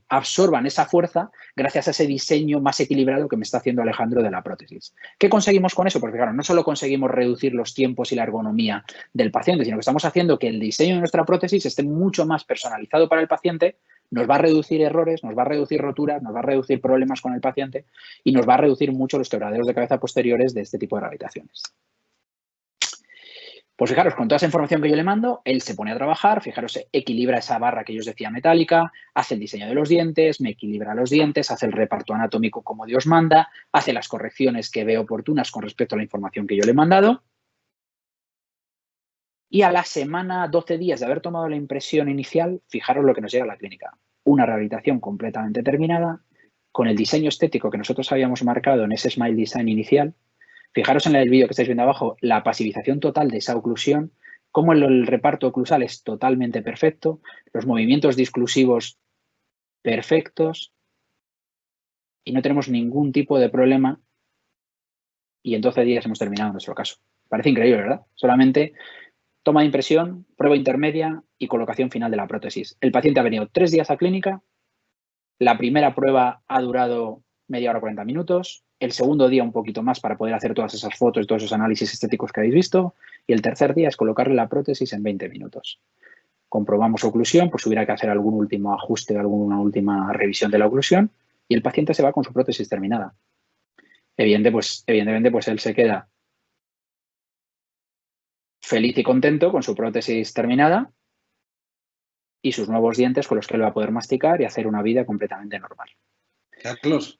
B: absorban esa fuerza gracias a ese diseño más equilibrado que me está haciendo Alejandro de la prótesis. ¿Qué conseguimos con eso? Porque claro, no solo conseguimos reducir los tiempos y la ergonomía del paciente, sino que estamos haciendo que el diseño de nuestra prótesis esté mucho más personalizado para el paciente, nos va a reducir errores, nos va a reducir roturas, nos va a reducir problemas con el paciente y nos va a reducir mucho los quebraderos de cabeza posteriores de este tipo de rehabilitaciones. Pues fijaros, con toda esa información que yo le mando, él se pone a trabajar, fijaros, equilibra esa barra que yo os decía metálica, hace el diseño de los dientes, me equilibra los dientes, hace el reparto anatómico como Dios manda, hace las correcciones que ve oportunas con respecto a la información que yo le he mandado. Y a la semana, 12 días de haber tomado la impresión inicial, fijaros lo que nos llega a la clínica. Una rehabilitación completamente terminada, con el diseño estético que nosotros habíamos marcado en ese Smile Design inicial. Fijaros en el vídeo que estáis viendo abajo, la pasivización total de esa oclusión, cómo el reparto oclusal es totalmente perfecto, los movimientos disclusivos perfectos y no tenemos ningún tipo de problema y en 12 días hemos terminado nuestro caso. Parece increíble, ¿verdad? Solamente toma de impresión, prueba intermedia y colocación final de la prótesis. El paciente ha venido 3 días a clínica, la primera prueba ha durado media hora, 40 minutos, el segundo día un poquito más para poder hacer todas esas fotos y todos esos análisis estéticos que habéis visto y el tercer día es colocarle la prótesis en 20 minutos. Comprobamos oclusión, pues hubiera que hacer algún último ajuste, alguna última revisión de la oclusión y el paciente se va con su prótesis terminada. Evidentemente, pues él se queda feliz y contento con su prótesis terminada y sus nuevos dientes con los que él va a poder masticar y hacer una vida completamente normal.
A: Carlos.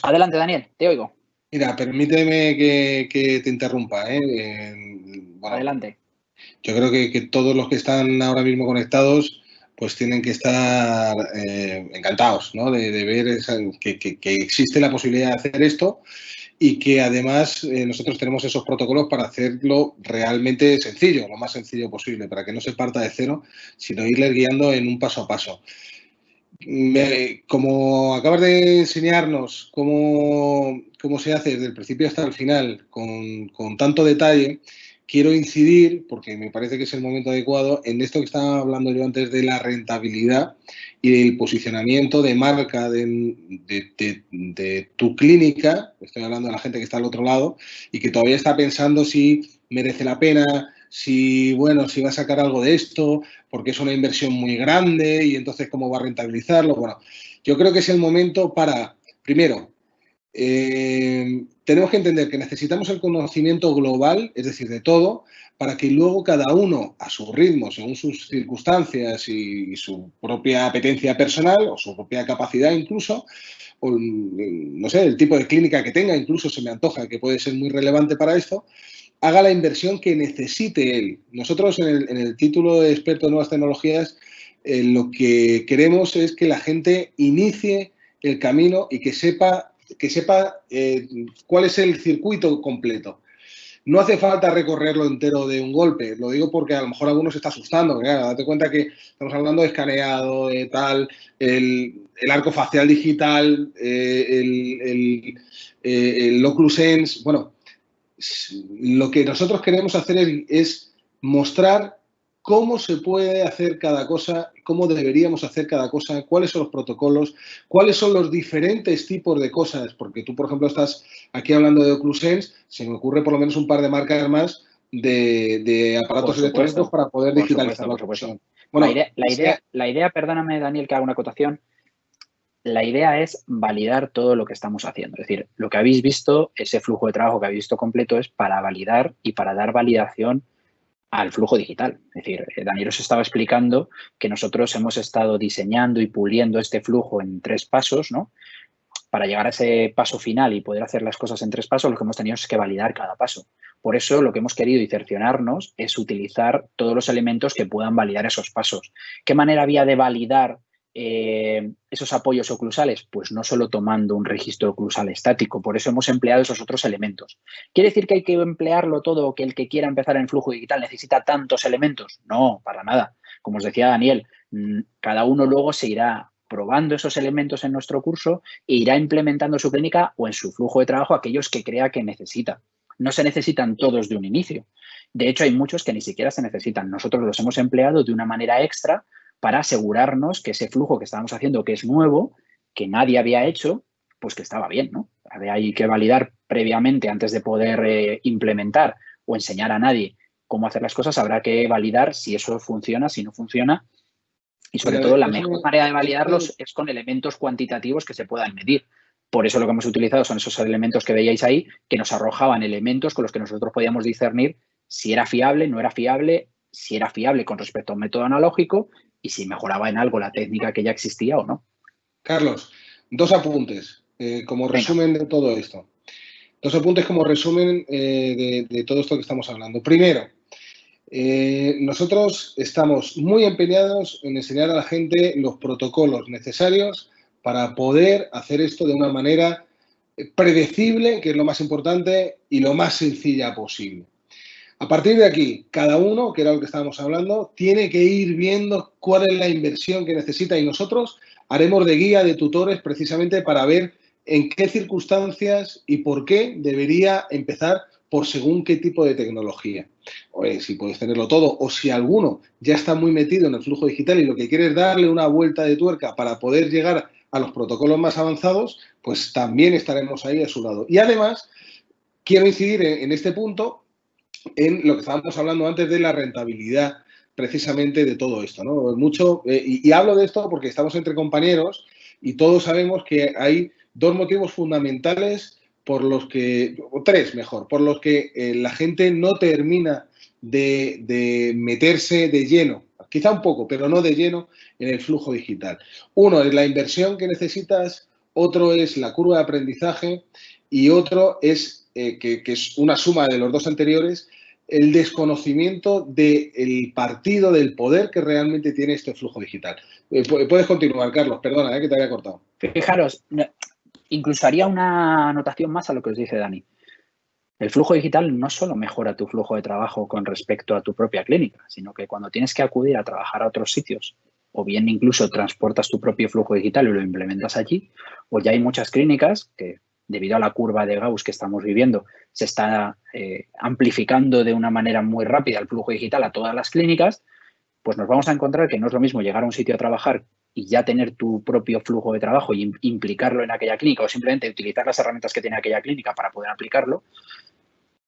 B: Adelante, Daniel, te oigo.
A: Mira, permíteme que te interrumpa. Bueno,
B: adelante.
A: Yo creo que todos los que están ahora mismo conectados pues tienen que estar encantados, ¿no? de ver que existe la posibilidad de hacer esto y que además nosotros tenemos esos protocolos para hacerlo realmente sencillo, lo más sencillo posible, para que no se parta de cero, sino irles guiando en un paso a paso. Como acabas de enseñarnos cómo se hace desde el principio hasta el final con tanto detalle, quiero incidir, porque me parece que es el momento adecuado, en esto que estaba hablando yo antes de la rentabilidad y el posicionamiento de marca de tu clínica. Estoy hablando de la gente que está al otro lado y que todavía está pensando si merece la pena, si va a sacar algo de esto, porque es una inversión muy grande y entonces cómo va a rentabilizarlo. Bueno, yo creo que es el momento para, primero, tenemos que entender que necesitamos el conocimiento global, es decir, de todo, para que luego cada uno, a su ritmo, según sus circunstancias y su propia apetencia personal o su propia capacidad incluso, o no sé, el tipo de clínica que tenga, incluso se me antoja que puede ser muy relevante para esto, haga la inversión que necesite él. Nosotros en el título de experto en nuevas tecnologías lo que queremos es que la gente inicie el camino y que sepa cuál es el circuito completo. No hace falta recorrerlo entero de un golpe. Lo digo porque a lo mejor a algunos se está asustando. Claro, date cuenta que estamos hablando de escaneado, de tal, el arco facial digital, el OccluSense. Bueno, lo que nosotros queremos hacer es mostrar cómo se puede hacer cada cosa, cómo deberíamos hacer cada cosa, cuáles son los protocolos, cuáles son los diferentes tipos de cosas, porque tú, por ejemplo, estás aquí hablando de OccluSense, se me ocurre por lo menos un par de marcas más de aparatos electrónicos para poder digitalizar la oclusión.
B: Bueno, la idea, perdóname, Daniel, que haga una acotación. La idea es validar todo lo que estamos haciendo. Es decir, lo que habéis visto, ese flujo de trabajo que habéis visto completo es para validar y para dar validación al flujo digital. Es decir, Daniel os estaba explicando que nosotros hemos estado diseñando y puliendo este flujo en 3 pasos, ¿no? Para llegar a ese paso final y poder hacer las cosas en 3 pasos, lo que hemos tenido es que validar cada paso. Por eso lo que hemos querido y cerciorarnos es utilizar todos los elementos que puedan validar esos pasos. ¿Qué manera había de validar esos apoyos oclusales? Pues no solo tomando un registro oclusal estático, por eso hemos empleado esos otros elementos. ¿Quiere decir que hay que emplearlo todo o que el que quiera empezar en flujo digital necesita tantos elementos? No, para nada. Como os decía Daniel, cada uno luego se irá probando esos elementos en nuestro curso e irá implementando en su clínica o en su flujo de trabajo aquellos que crea que necesita. no se necesitan todos de un inicio. De hecho, hay muchos que ni siquiera se necesitan. Nosotros los hemos empleado de una manera extra para asegurarnos que ese flujo que estábamos haciendo, que es nuevo, que nadie había hecho, pues que estaba bien, ¿no? Hay que validar previamente antes de poder implementar o enseñar a nadie cómo hacer las cosas. Habrá que validar si eso funciona, si no funciona. Y sobre todo, la mejor manera de validarlos es con elementos cuantitativos que se puedan medir. Por eso lo que hemos utilizado son esos elementos que veíais ahí, que nos arrojaban elementos con los que nosotros podíamos discernir si era fiable, no era fiable, si era fiable con respecto a un método analógico y si mejoraba en algo la técnica que ya existía o no.
A: Carlos, dos apuntes como resumen de todo esto. Dos apuntes como resumen de todo esto que estamos hablando. Primero, nosotros estamos muy empeñados en enseñar a la gente los protocolos necesarios para poder hacer esto de una manera predecible, que es lo más importante, y lo más sencilla posible. A partir de aquí, cada uno, que era lo que estábamos hablando, tiene que ir viendo cuál es la inversión que necesita y nosotros haremos de guía, de tutores, precisamente para ver en qué circunstancias y por qué debería empezar por según qué tipo de tecnología. O si puedes tenerlo todo, o si alguno ya está muy metido en el flujo digital y lo que quiere es darle una vuelta de tuerca para poder llegar a los protocolos más avanzados, pues también estaremos ahí a su lado. Y además, quiero incidir en este punto en lo que estábamos hablando antes de la rentabilidad precisamente de todo esto, ¿no? Mucho, y hablo de esto porque estamos entre compañeros y todos sabemos que hay dos motivos fundamentales por los que, o tres mejor, por los que la gente no termina de meterse de lleno, quizá un poco, pero no de lleno en el flujo digital. Uno es la inversión que necesitas, otro es la curva de aprendizaje y otro es, que es una suma de los dos anteriores, el desconocimiento del partido, del poder que realmente tiene este flujo digital. Puedes continuar, Carlos, perdona, que te había cortado.
B: Fijaros, incluso haría una anotación más a lo que os dice Dani. El flujo digital no solo mejora tu flujo de trabajo con respecto a tu propia clínica, sino que cuando tienes que acudir a trabajar a otros sitios, o bien incluso transportas tu propio flujo digital y lo implementas allí, o ya hay muchas clínicas que, debido a la curva de Gauss que estamos viviendo, se está amplificando de una manera muy rápida el flujo digital a todas las clínicas, pues nos vamos a encontrar que no es lo mismo llegar a un sitio a trabajar y ya tener tu propio flujo de trabajo y implicarlo en aquella clínica o simplemente utilizar las herramientas que tiene aquella clínica para poder aplicarlo,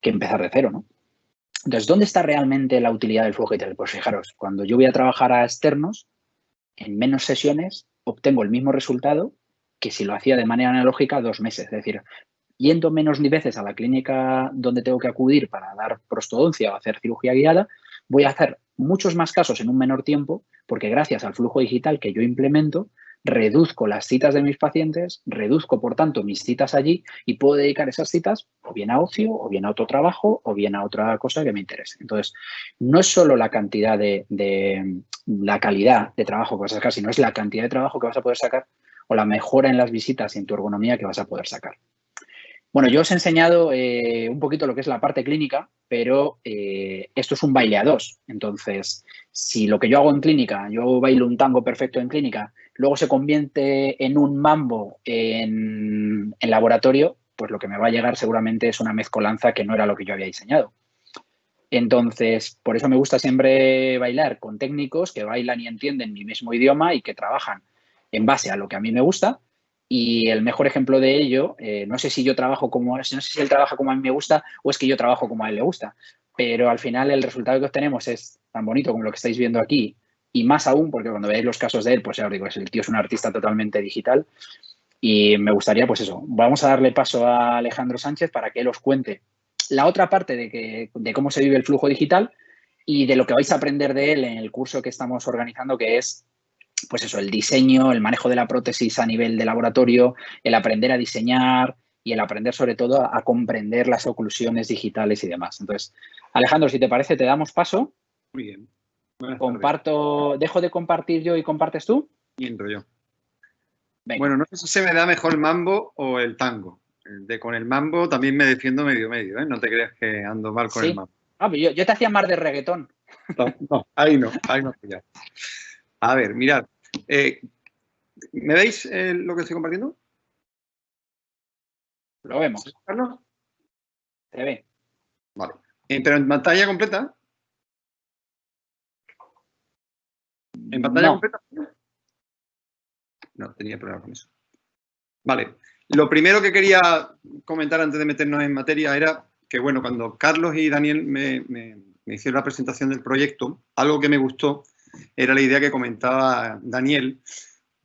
B: que empezar de cero, ¿no? Entonces, ¿dónde está realmente la utilidad del flujo digital? Pues fijaros, cuando yo voy a trabajar a externos, en menos sesiones obtengo el mismo resultado que si lo hacía de manera analógica 2 meses. Es decir, yendo menos veces a la clínica donde tengo que acudir para dar prostodoncia o hacer cirugía guiada, voy a hacer muchos más casos en un menor tiempo porque gracias al flujo digital que yo implemento, reduzco las citas de mis pacientes, reduzco, por tanto, mis citas allí y puedo dedicar esas citas o bien a ocio, o bien a otro trabajo, o bien a otra cosa que me interese. Entonces, no es solo la cantidad la calidad de trabajo que vas a sacar, sino es la cantidad de trabajo que vas a poder sacar o la mejora en las visitas y en tu ergonomía que vas a poder sacar. Bueno, yo os he enseñado un poquito lo que es la parte clínica, pero esto es un baile a dos. Entonces, si lo que yo hago en clínica, yo bailo un tango perfecto en clínica, luego se convierte en un mambo en laboratorio, pues lo que me va a llegar seguramente es una mezcolanza que no era lo que yo había diseñado. Entonces, por eso me gusta siempre bailar con técnicos que bailan y entienden mi mismo idioma y que trabajan en base a lo que a mí me gusta. Y el mejor ejemplo de ello, no sé si yo trabajo como, no sé si él trabaja como a mí me gusta o es que yo trabajo como a él le gusta, pero al final el resultado que obtenemos es tan bonito como lo que estáis viendo aquí y más aún porque cuando veáis los casos de él, pues ya os digo, el tío es un artista totalmente digital y me gustaría, pues eso, vamos a darle paso a Alejandro Sánchez para que él os cuente la otra parte de cómo se vive el flujo digital y de lo que vais a aprender de él en el curso que estamos organizando, que es pues eso, el diseño, el manejo de la prótesis a nivel de laboratorio, el aprender a diseñar y el aprender sobre todo a comprender las oclusiones digitales y demás. Entonces, Alejandro, si te parece, te damos paso.
C: Muy bien.
B: Comparto, dejo de compartir yo y compartes tú.
C: Y entro yo.
B: Venga.
C: Bueno, no sé si se me da mejor el mambo o el tango. Con el mambo también me defiendo medio, ¿eh? No te creas que ando mal con el mambo.
B: Ah, yo te hacía más de reggaetón.
C: No, ahí no. Ya. A ver, mirad. ¿Me veis lo que estoy compartiendo?
B: Lo vemos.
C: ¿Carlos?
B: Se ve.
C: Vale. ¿Pero en pantalla completa? ¿En pantalla completa? No, tenía problema con eso. Vale. Lo primero que quería comentar antes de meternos en materia era que, bueno, cuando Carlos y Daniel me hicieron la presentación del proyecto, algo que me gustó era la idea que comentaba Daniel,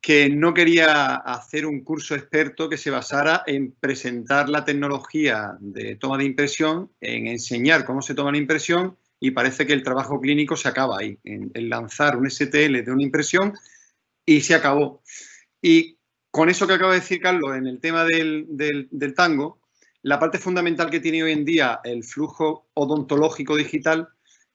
C: que no quería hacer un curso experto que se basara en presentar la tecnología de toma de impresión, en enseñar cómo se toma la impresión, y parece que el trabajo clínico se acaba ahí, en lanzar un STL de una impresión y se acabó. Y con eso que acaba de decir Carlos en el tema del tango, la parte fundamental que tiene hoy en día el flujo odontológico digital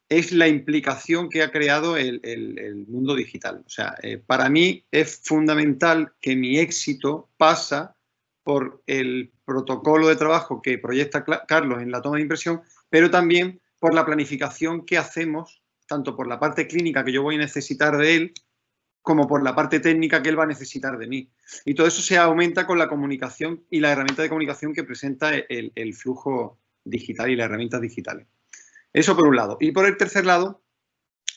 C: es la implicación que ha creado el mundo digital. O sea, para mí es fundamental que mi éxito pasa por el protocolo de trabajo que proyecta Carlos en la toma de impresión, pero también por la planificación que hacemos, tanto por la parte clínica que yo voy a necesitar de él, como por la parte técnica que él va a necesitar de mí. Y todo eso se aumenta con la comunicación y la herramienta de comunicación que presenta el flujo digital y las herramientas digitales. Eso por un lado. Y por el tercer lado,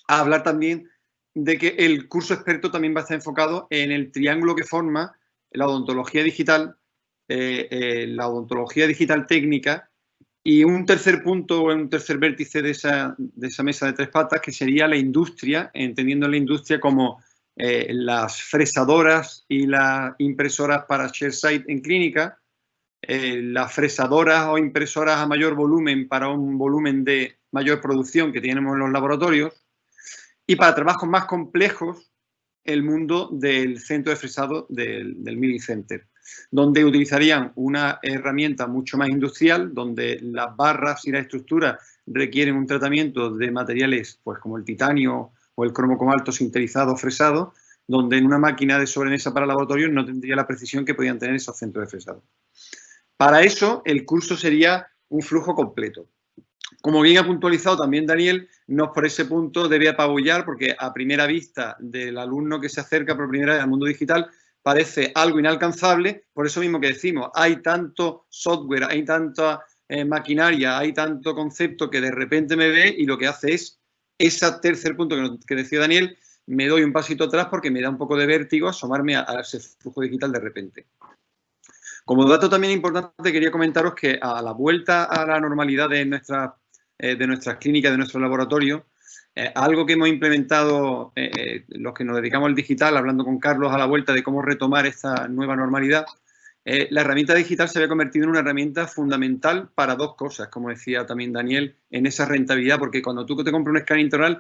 C: a hablar también de que el curso experto también va a estar enfocado en el triángulo que forma la odontología digital técnica, y un tercer punto, un tercer vértice de esa mesa de tres patas, que sería la industria, entendiendo la industria como las fresadoras y las impresoras para ShareSite en clínica, las fresadoras o impresoras a mayor volumen para un volumen de mayor producción que tenemos en los laboratorios, y para trabajos más complejos el mundo del centro de fresado del Millicenter, donde utilizarían una herramienta mucho más industrial, donde las barras y las estructuras requieren un tratamiento de materiales pues como el titanio o el cromo cobalto sinterizado o fresado, donde en una máquina de sobremesa para laboratorios no tendría la precisión que podían tener esos centros de fresado. Para eso, el curso sería un flujo completo. Como bien ha puntualizado también Daniel, no por ese punto debe apabullar, porque a primera vista del alumno que se acerca por primera vez al mundo digital parece algo inalcanzable. Por eso mismo que decimos, hay tanto software, hay tanta maquinaria, hay tanto concepto que de repente me ve y lo que hace es ese tercer punto que decía Daniel, me doy un pasito atrás porque me da un poco de vértigo asomarme a ese flujo digital de repente. Como dato también importante, quería comentaros que a la vuelta a la normalidad de nuestras clínicas, de nuestro laboratorio, algo que hemos implementado los que nos dedicamos al digital, hablando con Carlos a la vuelta de cómo retomar esta nueva normalidad, la herramienta digital se había convertido en una herramienta fundamental para dos cosas, como decía también Daniel, en esa rentabilidad, porque cuando tú te compras un escáner intraoral,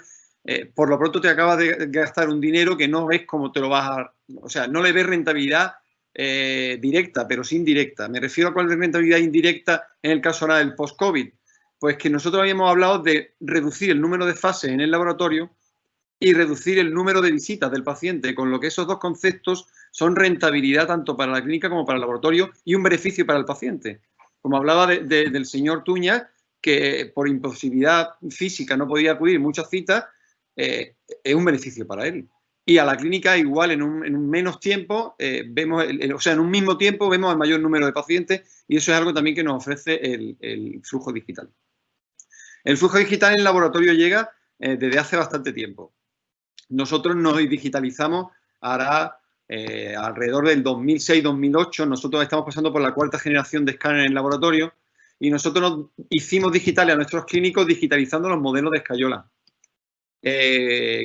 C: por lo pronto te acabas de gastar un dinero que no ves cómo te lo vas a... O sea, no le ves rentabilidad directa, pero sí indirecta. Me refiero a cuál es rentabilidad indirecta en el caso ahora del post-COVID. Pues que nosotros habíamos hablado de reducir el número de fases en el laboratorio y reducir el número de visitas del paciente, con lo que esos dos conceptos son rentabilidad tanto para la clínica como para el laboratorio y un beneficio para el paciente. Como hablaba del señor Tuña, que por imposibilidad física no podía acudir muchas citas, es un beneficio para él. Y a la clínica igual en un menos tiempo, vemos, o sea, en un mismo tiempo vemos el mayor número de pacientes, y eso es algo también que nos ofrece el flujo digital. El flujo digital en el laboratorio llega desde hace bastante tiempo. Nosotros nos digitalizamos ahora alrededor del 2006-2008. Nosotros estamos pasando por la cuarta generación de escáner en el laboratorio, y nosotros nos hicimos digitales a nuestros clínicos digitalizando los modelos de escayola.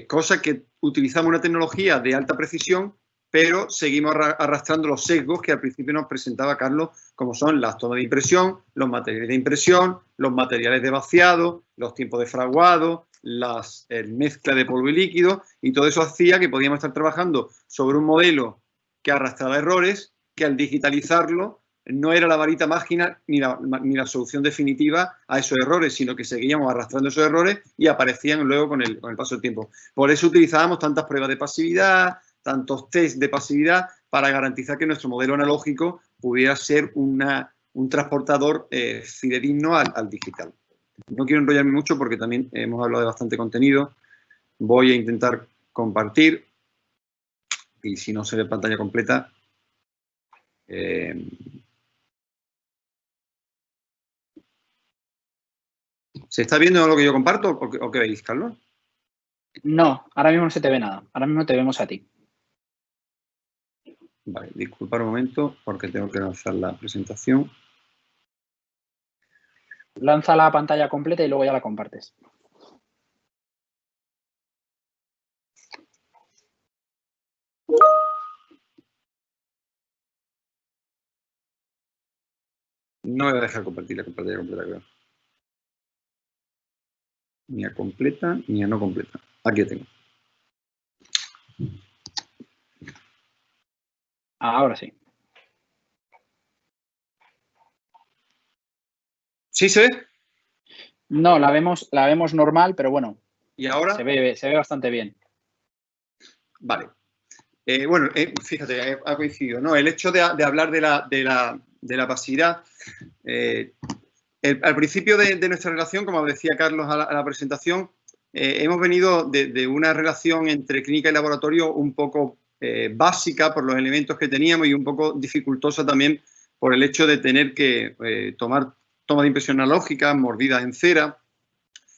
C: Cosa que utilizamos una tecnología de alta precisión, pero seguimos arrastrando los sesgos que al principio nos presentaba Carlos, como son las tomas de impresión, los materiales de impresión, los materiales de vaciado, los tiempos de fraguado, las mezcla de polvo y líquido, y todo eso hacía que podíamos estar trabajando sobre un modelo que arrastraba errores, que al digitalizarlo no era la varita mágica ni la solución definitiva a esos errores, sino que seguíamos arrastrando esos errores y aparecían luego con el paso del tiempo. Por eso utilizábamos tantas pruebas de pasividad, tantos test de pasividad, para garantizar que nuestro modelo analógico pudiera ser un transportador fidedigno al digital. No quiero enrollarme mucho porque también hemos hablado de bastante contenido. Voy a intentar compartir, y si no se ve pantalla completa... ¿Se está viendo lo que yo comparto o qué veis, Carlos?
B: No, ahora mismo no se te ve nada. Ahora mismo te vemos a ti.
C: Vale, disculpa un momento porque tengo que lanzar la presentación.
B: Lanza la pantalla completa y luego ya la compartes.
C: No me voy a dejar compartir la pantalla completa, creo. Ni a completa ni a no completa. Aquí la tengo.
B: Ahora sí.
C: ¿Sí se ve?
B: No, la vemos normal, pero bueno.
C: ¿Y ahora?
B: Se ve bastante bien.
C: Vale. Bueno, fíjate, ha coincidido, ¿no? El hecho de hablar de la pasividad, al principio de nuestra relación, como decía Carlos a la presentación, hemos venido de una relación entre clínica y laboratorio un poco básica por los elementos que teníamos y un poco dificultosa también por el hecho de tener que tomar toma de impresión analógica, mordidas en cera.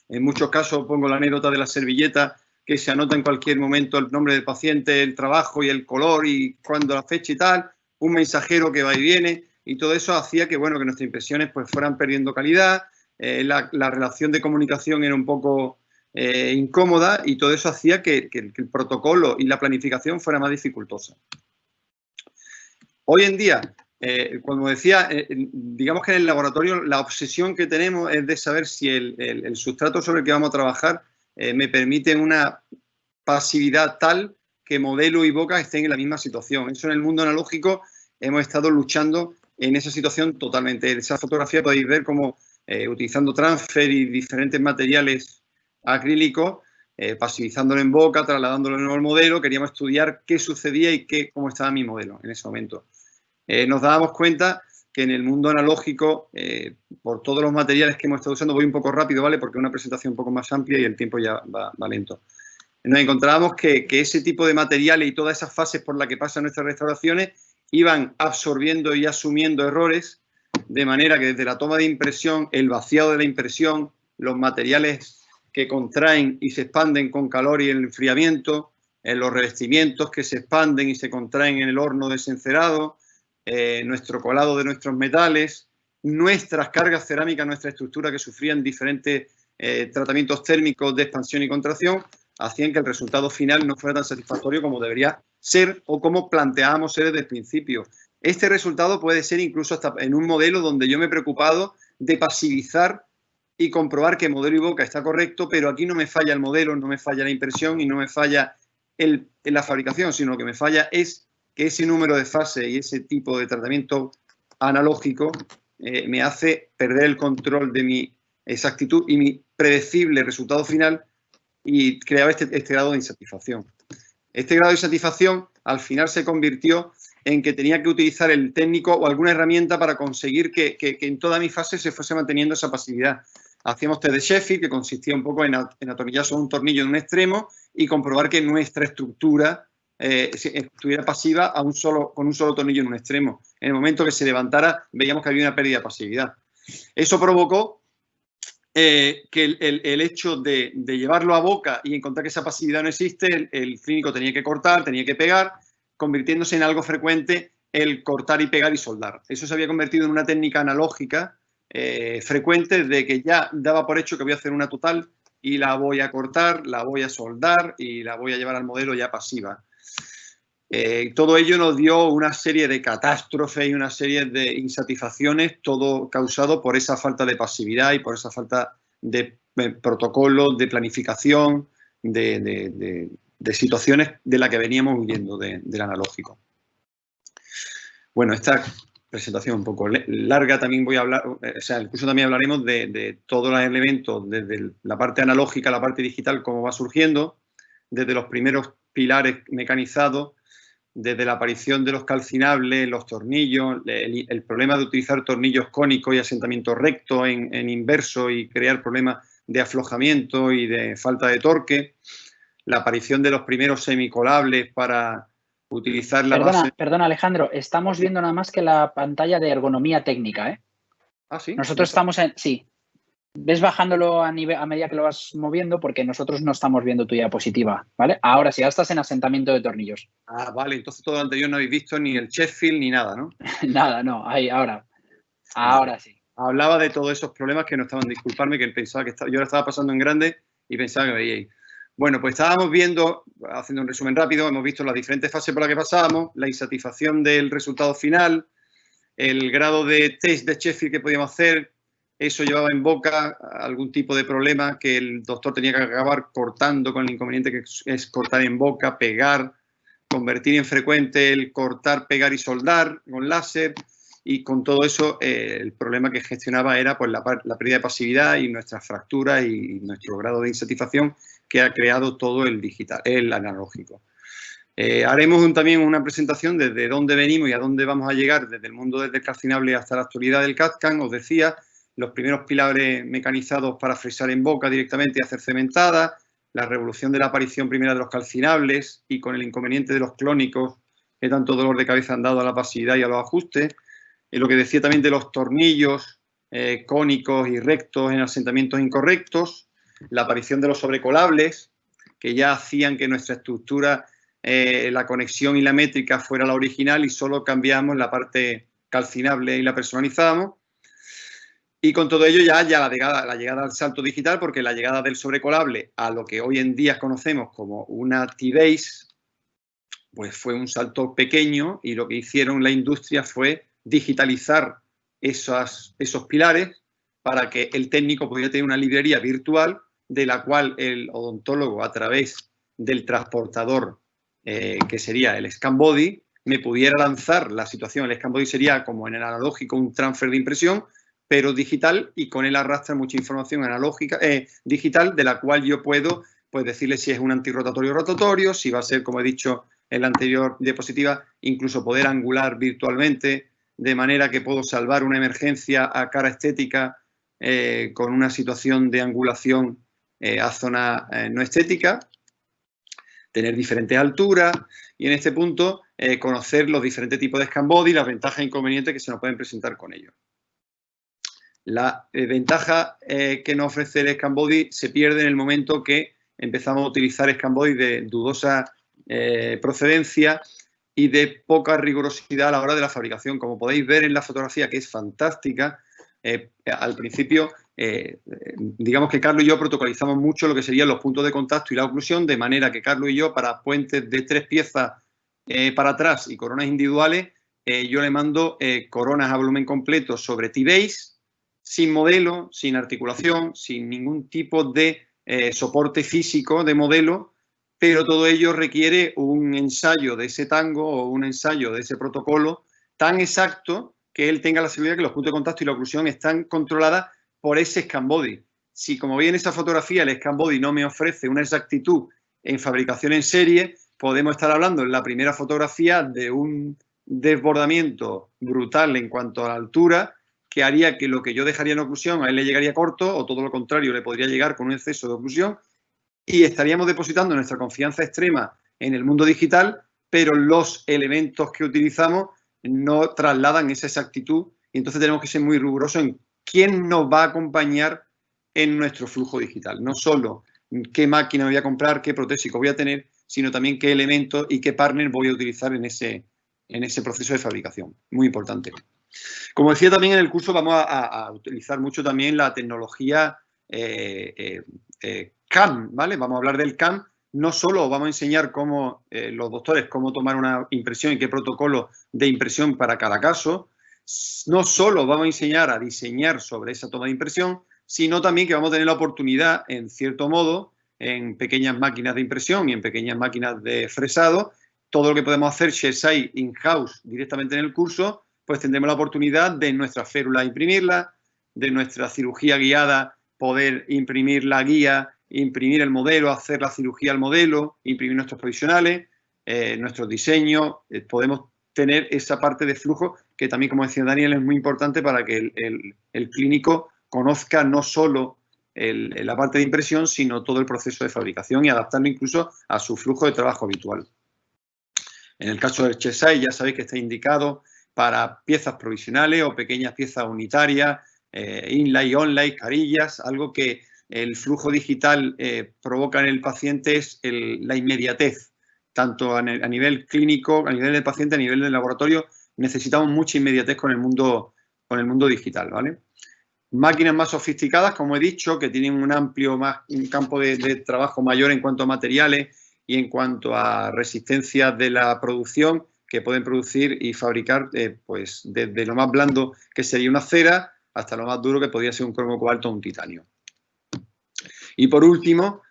C: En muchos casos pongo la anécdota de la servilleta, que se anota en cualquier momento el nombre del paciente, el trabajo y el color y cuándo la fecha y tal, un mensajero que va y viene, y todo eso hacía que, bueno, que nuestras impresiones pues fueran perdiendo calidad, la relación de comunicación era un poco incómoda y todo eso hacía que el protocolo y la planificación fuera más dificultosa. Hoy en día, como decía, digamos que en el laboratorio la obsesión que tenemos es de saber si el sustrato sobre el que vamos a trabajar me permite una pasividad tal que modelo y boca estén en la misma situación. Eso en el mundo analógico hemos estado luchando en esa situación totalmente. En esa fotografía podéis ver cómo utilizando transfer y diferentes materiales acrílicos, pasivizándolo en boca, trasladándolo en el modelo, queríamos estudiar qué sucedía y cómo estaba mi modelo en ese momento. Nos dábamos cuenta que en el mundo analógico, por todos los materiales que hemos estado usando, voy un poco rápido, ¿vale? Porque es una presentación un poco más amplia y el tiempo ya va lento. Nos encontrábamos que ese tipo de materiales y todas esas fases por las que pasan nuestras restauraciones iban absorbiendo y asumiendo errores, de manera que desde la toma de impresión, el vaciado de la impresión, los materiales que contraen y se expanden con calor y el enfriamiento, los revestimientos que se expanden y se contraen en el horno desencerado, nuestro colado de nuestros metales, nuestras cargas cerámicas, nuestra estructura que sufrían diferentes tratamientos térmicos de expansión y contracción, hacían que el resultado final no fuera tan satisfactorio como debería ser o como planteábamos ser desde el principio. Este resultado puede ser incluso hasta en un modelo donde yo me he preocupado de pasivizar y comprobar que modelo y boca está correcto, pero aquí no me falla el modelo, no me falla la impresión y no me falla la fabricación, sino lo que me falla es que ese número de fases y ese tipo de tratamiento analógico me hace perder el control de mi exactitud y mi predecible resultado final y creaba este grado de insatisfacción. Este grado de insatisfacción al final se convirtió en que tenía que utilizar el técnico o alguna herramienta para conseguir que en toda mi fase se fuese manteniendo esa pasividad. Hacíamos test de Sheffield, que consistía un poco en atornillar solo un tornillo en un extremo y comprobar que nuestra estructura estuviera pasiva con un solo tornillo en un extremo. En el momento que se levantara, veíamos que había una pérdida de pasividad. Eso provocó que el hecho de llevarlo a boca y encontrar que esa pasividad no existe, el clínico tenía que cortar, tenía que pegar, convirtiéndose en algo frecuente el cortar y pegar y soldar. Eso se había convertido en una técnica analógica frecuente, de que ya daba por hecho que voy a hacer una total y la voy a cortar, la voy a soldar y la voy a llevar al modelo ya pasiva. Todo ello nos dio una serie de catástrofes y una serie de insatisfacciones, todo causado por esa falta de pasividad y por esa falta de protocolos, de planificación, de situaciones de las que veníamos huyendo del analógico. Bueno, esta presentación un poco larga, también voy a hablar, o sea, en el curso también hablaremos de todos los elementos, desde la parte analógica a la parte digital, cómo va surgiendo, desde los primeros pilares mecanizados, desde la aparición de los calcinables, los tornillos, el problema de utilizar tornillos cónicos y asentamiento recto en inverso y crear problemas de aflojamiento y de falta de torque, la aparición de los primeros semicolables para utilizar la base...
B: Perdona, Alejandro, estamos viendo nada más que la pantalla de ergonomía técnica, ¿eh?
C: Ah, ¿sí?
B: Nosotros estamos en... Sí. ves bajándolo a medida que lo vas moviendo, porque nosotros no estamos viendo tu diapositiva, ¿vale? Ahora sí, ya estás en asentamiento de tornillos.
C: Ah, vale, entonces todo lo anterior no habéis visto ni el Sheffield ni nada, ¿no?
B: Nada, no, ahí, ahora
C: Vale.
B: sí.
C: Hablaba de todos esos problemas que no estaban, disculparme, que pensaba que yo lo estaba pasando en grande y pensaba que veíais. Bueno, pues estábamos viendo, haciendo un resumen rápido, hemos visto las diferentes fases por las que pasábamos, la insatisfacción del resultado final, el grado de test de Sheffield que podíamos hacer, eso llevaba en boca algún tipo de problema que el doctor tenía que acabar cortando con el inconveniente que es cortar en boca, pegar, convertir en frecuente el cortar, pegar y soldar con láser. Y con todo eso, el problema que gestionaba era pues, la pérdida de pasividad y nuestras fracturas y nuestro grado de insatisfacción que ha creado todo el digital, el analógico. Haremos también una presentación desde dónde venimos y a dónde vamos a llegar desde el mundo del descalcinable hasta la actualidad del CAD/CAM. Os decía, los primeros pilares mecanizados para fresar en boca directamente y hacer cementada, la revolución de la aparición primera de los calcinables y con el inconveniente de los clónicos que tanto dolor de cabeza han dado a la pasividad y a los ajustes. Lo que decía también de los tornillos cónicos y rectos en asentamientos incorrectos, la aparición de los sobrecolables, que ya hacían que nuestra estructura, la conexión y la métrica fuera la original y solo cambiamos la parte calcinable y la personalizábamos. Y con todo ello ya la llegada al salto digital, porque la llegada del sobrecolable a lo que hoy en día conocemos como una T-Base, pues fue un salto pequeño y lo que hicieron la industria fue digitalizar esos pilares para que el técnico pudiera tener una librería virtual de la cual el odontólogo, a través del transportador que sería el Scan Body, me pudiera lanzar la situación. El Scan Body sería como en el analógico un transfer de impresión, pero digital, y con él arrastra mucha información analógica, digital, de la cual yo puedo pues, decirle si es un antirrotatorio o rotatorio, si va a ser, como he dicho en la anterior diapositiva, incluso poder angular virtualmente, de manera que puedo salvar una emergencia a cara estética con una situación de angulación a zona no estética, tener diferentes alturas y en este punto conocer los diferentes tipos de Scan Body y las ventajas e inconvenientes que se nos pueden presentar con ellos. La ventaja que nos ofrece el Scan Body se pierde en el momento que empezamos a utilizar Scan Body de dudosa procedencia y de poca rigurosidad a la hora de la fabricación. Como podéis ver en la fotografía, que es fantástica, al principio, digamos que Carlos y yo protocolizamos mucho lo que serían los puntos de contacto y la oclusión, de manera que Carlos y yo, para puentes de 3 piezas para atrás y coronas individuales, yo le mando coronas a volumen completo sobre T-Base, sin modelo, sin articulación, sin ningún tipo de soporte físico de modelo, pero todo ello requiere un ensayo de ese tango o un ensayo de ese protocolo tan exacto que él tenga la seguridad de que los puntos de contacto y la oclusión están controladas por ese Scan Body. Si, como veis en esa fotografía, el Scan Body no me ofrece una exactitud en fabricación en serie, podemos estar hablando en la primera fotografía de un desbordamiento brutal en cuanto a la altura, que haría que lo que yo dejaría en oclusión a él le llegaría corto, o todo lo contrario, le podría llegar con un exceso de oclusión, y estaríamos depositando nuestra confianza extrema en el mundo digital, pero los elementos que utilizamos no trasladan esa exactitud y entonces tenemos que ser muy rigurosos en quién nos va a acompañar en nuestro flujo digital. No solo qué máquina voy a comprar, qué protésico voy a tener, sino también qué elementos y qué partner voy a utilizar en ese proceso de fabricación. Muy importante. Como decía también en el curso, vamos a utilizar mucho también la tecnología CAM, ¿vale? Vamos a hablar del CAM. No solo vamos a enseñar cómo los doctores cómo tomar una impresión y qué protocolo de impresión para cada caso, no solo vamos a enseñar a diseñar sobre esa toma de impresión, sino también que vamos a tener la oportunidad, en cierto modo, en pequeñas máquinas de impresión y en pequeñas máquinas de fresado, todo lo que podemos hacer ShareSide in-house directamente en el curso, pues tendremos la oportunidad de nuestra férula imprimirla, de nuestra cirugía guiada poder imprimir la guía, imprimir el modelo, hacer la cirugía al modelo, imprimir nuestros provisionales, nuestros diseños, podemos tener esa parte de flujo que también, como decía Daniel, es muy importante para que el clínico conozca no solo la parte de impresión, sino todo el proceso de fabricación y adaptarlo incluso a su flujo de trabajo habitual. En el caso del ShareSide ya sabéis que está indicado para piezas provisionales o pequeñas piezas unitarias, inlay, onlay, carillas, algo que el flujo digital provoca en el paciente es la inmediatez, tanto a nivel clínico, a nivel del paciente, a nivel del laboratorio. Necesitamos mucha inmediatez con el mundo digital, ¿vale? Máquinas más sofisticadas, como he dicho, que tienen un campo de trabajo mayor en cuanto a materiales y en cuanto a resistencia de la producción, que pueden producir y fabricar pues desde lo más blando, que sería una cera, hasta lo más duro, que podría ser un cromo cobalto o un titanio. Y por último,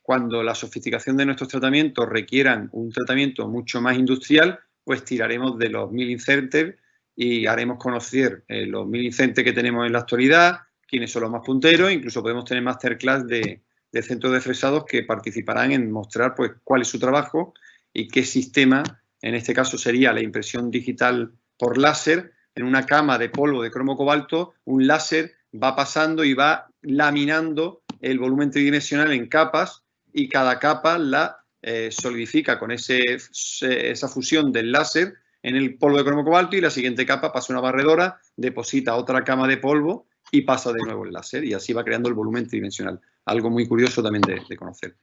C: cuando la sofisticación de nuestros tratamientos requieran un tratamiento mucho más industrial, pues tiraremos de los milling centers y haremos conocer los milling centers que tenemos en la actualidad, quiénes son los más punteros. Incluso podemos tener masterclass de centros de fresados que participarán en mostrar pues cuál es su trabajo y qué sistema, en este caso sería la impresión digital por láser. En una cama de polvo de cromo cobalto, un láser va pasando y va laminando el volumen tridimensional en capas, y cada capa la solidifica con esa fusión del láser en el polvo de cromo cobalto, y la siguiente capa pasa una barredora, deposita otra cama de polvo y pasa de nuevo el láser, y así va creando el volumen tridimensional. Algo muy curioso también de conocer.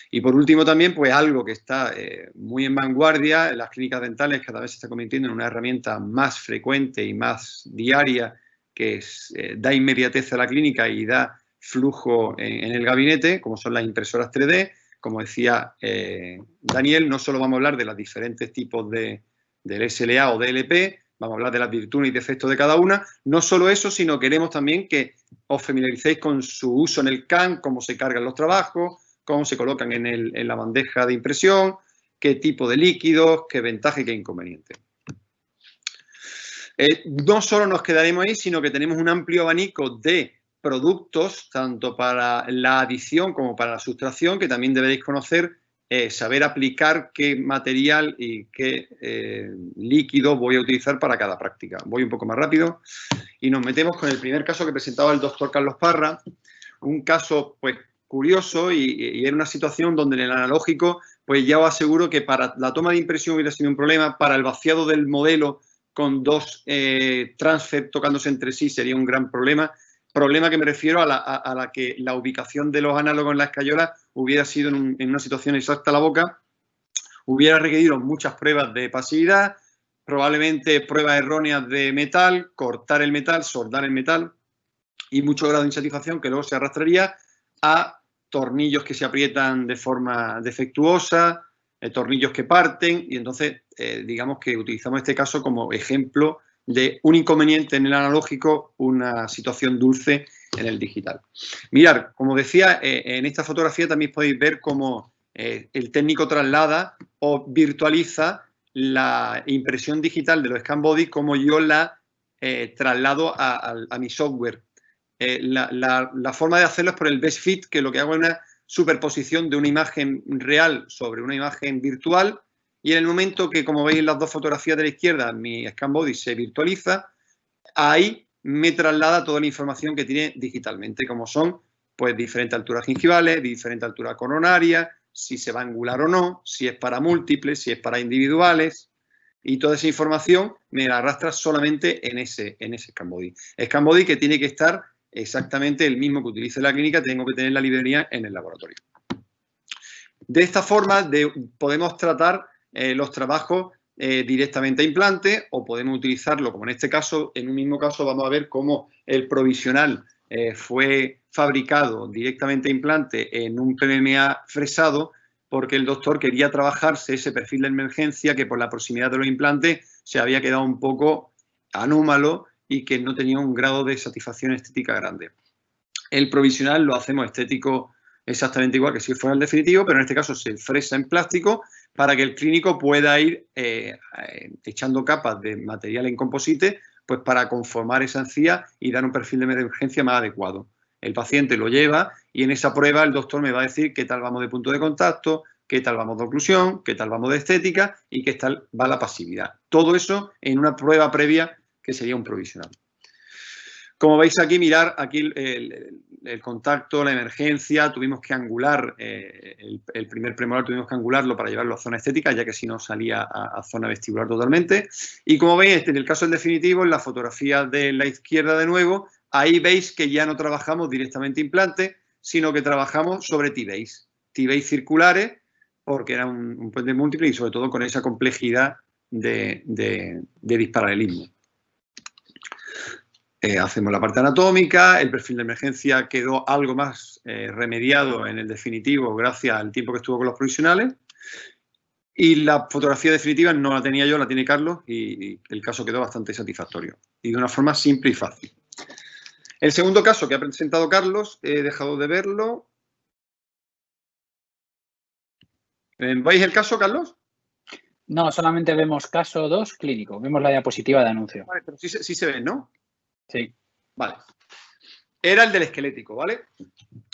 C: Y por último también, pues algo que está muy en vanguardia en las clínicas dentales, cada vez se está convirtiendo en una herramienta más frecuente y más diaria, que da inmediatez a la clínica y da flujo en el gabinete, como son las impresoras 3D. Como decía Daniel, no solo vamos a hablar de los diferentes tipos del SLA o DLP, vamos a hablar de las virtudes y defectos de cada una. No solo eso, sino queremos también que os familiaricéis con su uso en el CAM, cómo se cargan los trabajos, cómo se colocan en la bandeja de impresión, qué tipo de líquidos, qué ventaja y qué inconveniente. No solo nos quedaremos ahí, sino que tenemos un amplio abanico de productos, tanto para la adición como para la sustracción, que también deberéis conocer, saber aplicar qué material y qué líquido voy a utilizar para cada práctica. Voy un poco más rápido y nos metemos con el primer caso que presentaba el doctor Carlos Parra, un caso pues curioso, y era una situación donde en el analógico, pues ya os aseguro que para la toma de impresión hubiera sido un problema, para el vaciado del modelo con dos transfer tocándose entre sí sería un gran problema. Problema que me refiero a la que la ubicación de los análogos en la escayola hubiera sido en una situación exacta a la boca, hubiera requerido muchas pruebas de pasividad, probablemente pruebas erróneas de metal, cortar el metal, soldar el metal, y mucho grado de insatisfacción que luego se arrastraría a tornillos que se aprietan de forma defectuosa, tornillos que parten, y entonces digamos que utilizamos este caso como ejemplo de un inconveniente en el analógico, una situación dulce en el digital. Mirad, como decía, en esta fotografía también podéis ver cómo el técnico traslada o virtualiza la impresión digital de los scan body, como yo la traslado a mi software. La forma de hacerlo es por el best fit, que lo que hago es una superposición de una imagen real sobre una imagen virtual, y en el momento que, como veis en las dos fotografías de la izquierda, mi scan body se virtualiza, ahí me traslada toda la información que tiene digitalmente, como son pues diferentes alturas gingivales, diferentes alturas coronarias, si se va a angular o no, si es para múltiples, si es para individuales, y toda esa información me la arrastra solamente en ese scan body. Scan body que tiene que estar exactamente el mismo que utilice la clínica, tengo que tener la librería en el laboratorio. De esta forma podemos tratar los trabajos directamente a implante, o podemos utilizarlo, como en este caso, en un mismo caso vamos a ver cómo el provisional fue fabricado directamente a implante en un PMMA fresado, porque el doctor quería trabajarse ese perfil de emergencia que por la proximidad de los implantes se había quedado un poco anómalo y que no tenía un grado de satisfacción estética grande. El provisional lo hacemos estético exactamente igual que si fuera el definitivo, pero en este caso se fresa en plástico para que el clínico pueda ir echando capas de material en composite, pues para conformar esa encía y dar un perfil de emergencia más adecuado. El paciente lo lleva y en esa prueba el doctor me va a decir qué tal vamos de punto de contacto, qué tal vamos de oclusión, qué tal vamos de estética y qué tal va la pasividad. Todo eso en una prueba previa que sería un provisional. Como veis aquí, mirar aquí el contacto, la emergencia, tuvimos que angular, el primer premolar tuvimos que angularlo para llevarlo a zona estética, ya que si no salía a zona vestibular totalmente. Y como veis, en el caso del definitivo, en la fotografía de la izquierda de nuevo, ahí veis que ya no trabajamos directamente implante, sino que trabajamos sobre T-Base. T-Base circulares, porque era un puente múltiple y sobre todo con esa complejidad de disparalelismo. Hacemos la parte anatómica, el perfil de emergencia quedó algo más remediado en el definitivo gracias al tiempo que estuvo con los provisionales. Y la fotografía definitiva no la tenía yo, la tiene Carlos, y el caso quedó bastante satisfactorio. Y de una forma simple y fácil. El segundo caso que ha presentado Carlos, he dejado de verlo. ¿Veis el caso, Carlos?
B: No, solamente vemos caso 2 clínico. Vemos la diapositiva de anuncio.
C: Vale, pero sí se ven, ¿no?
B: Sí.
C: Vale. Era el del esquelético, ¿vale?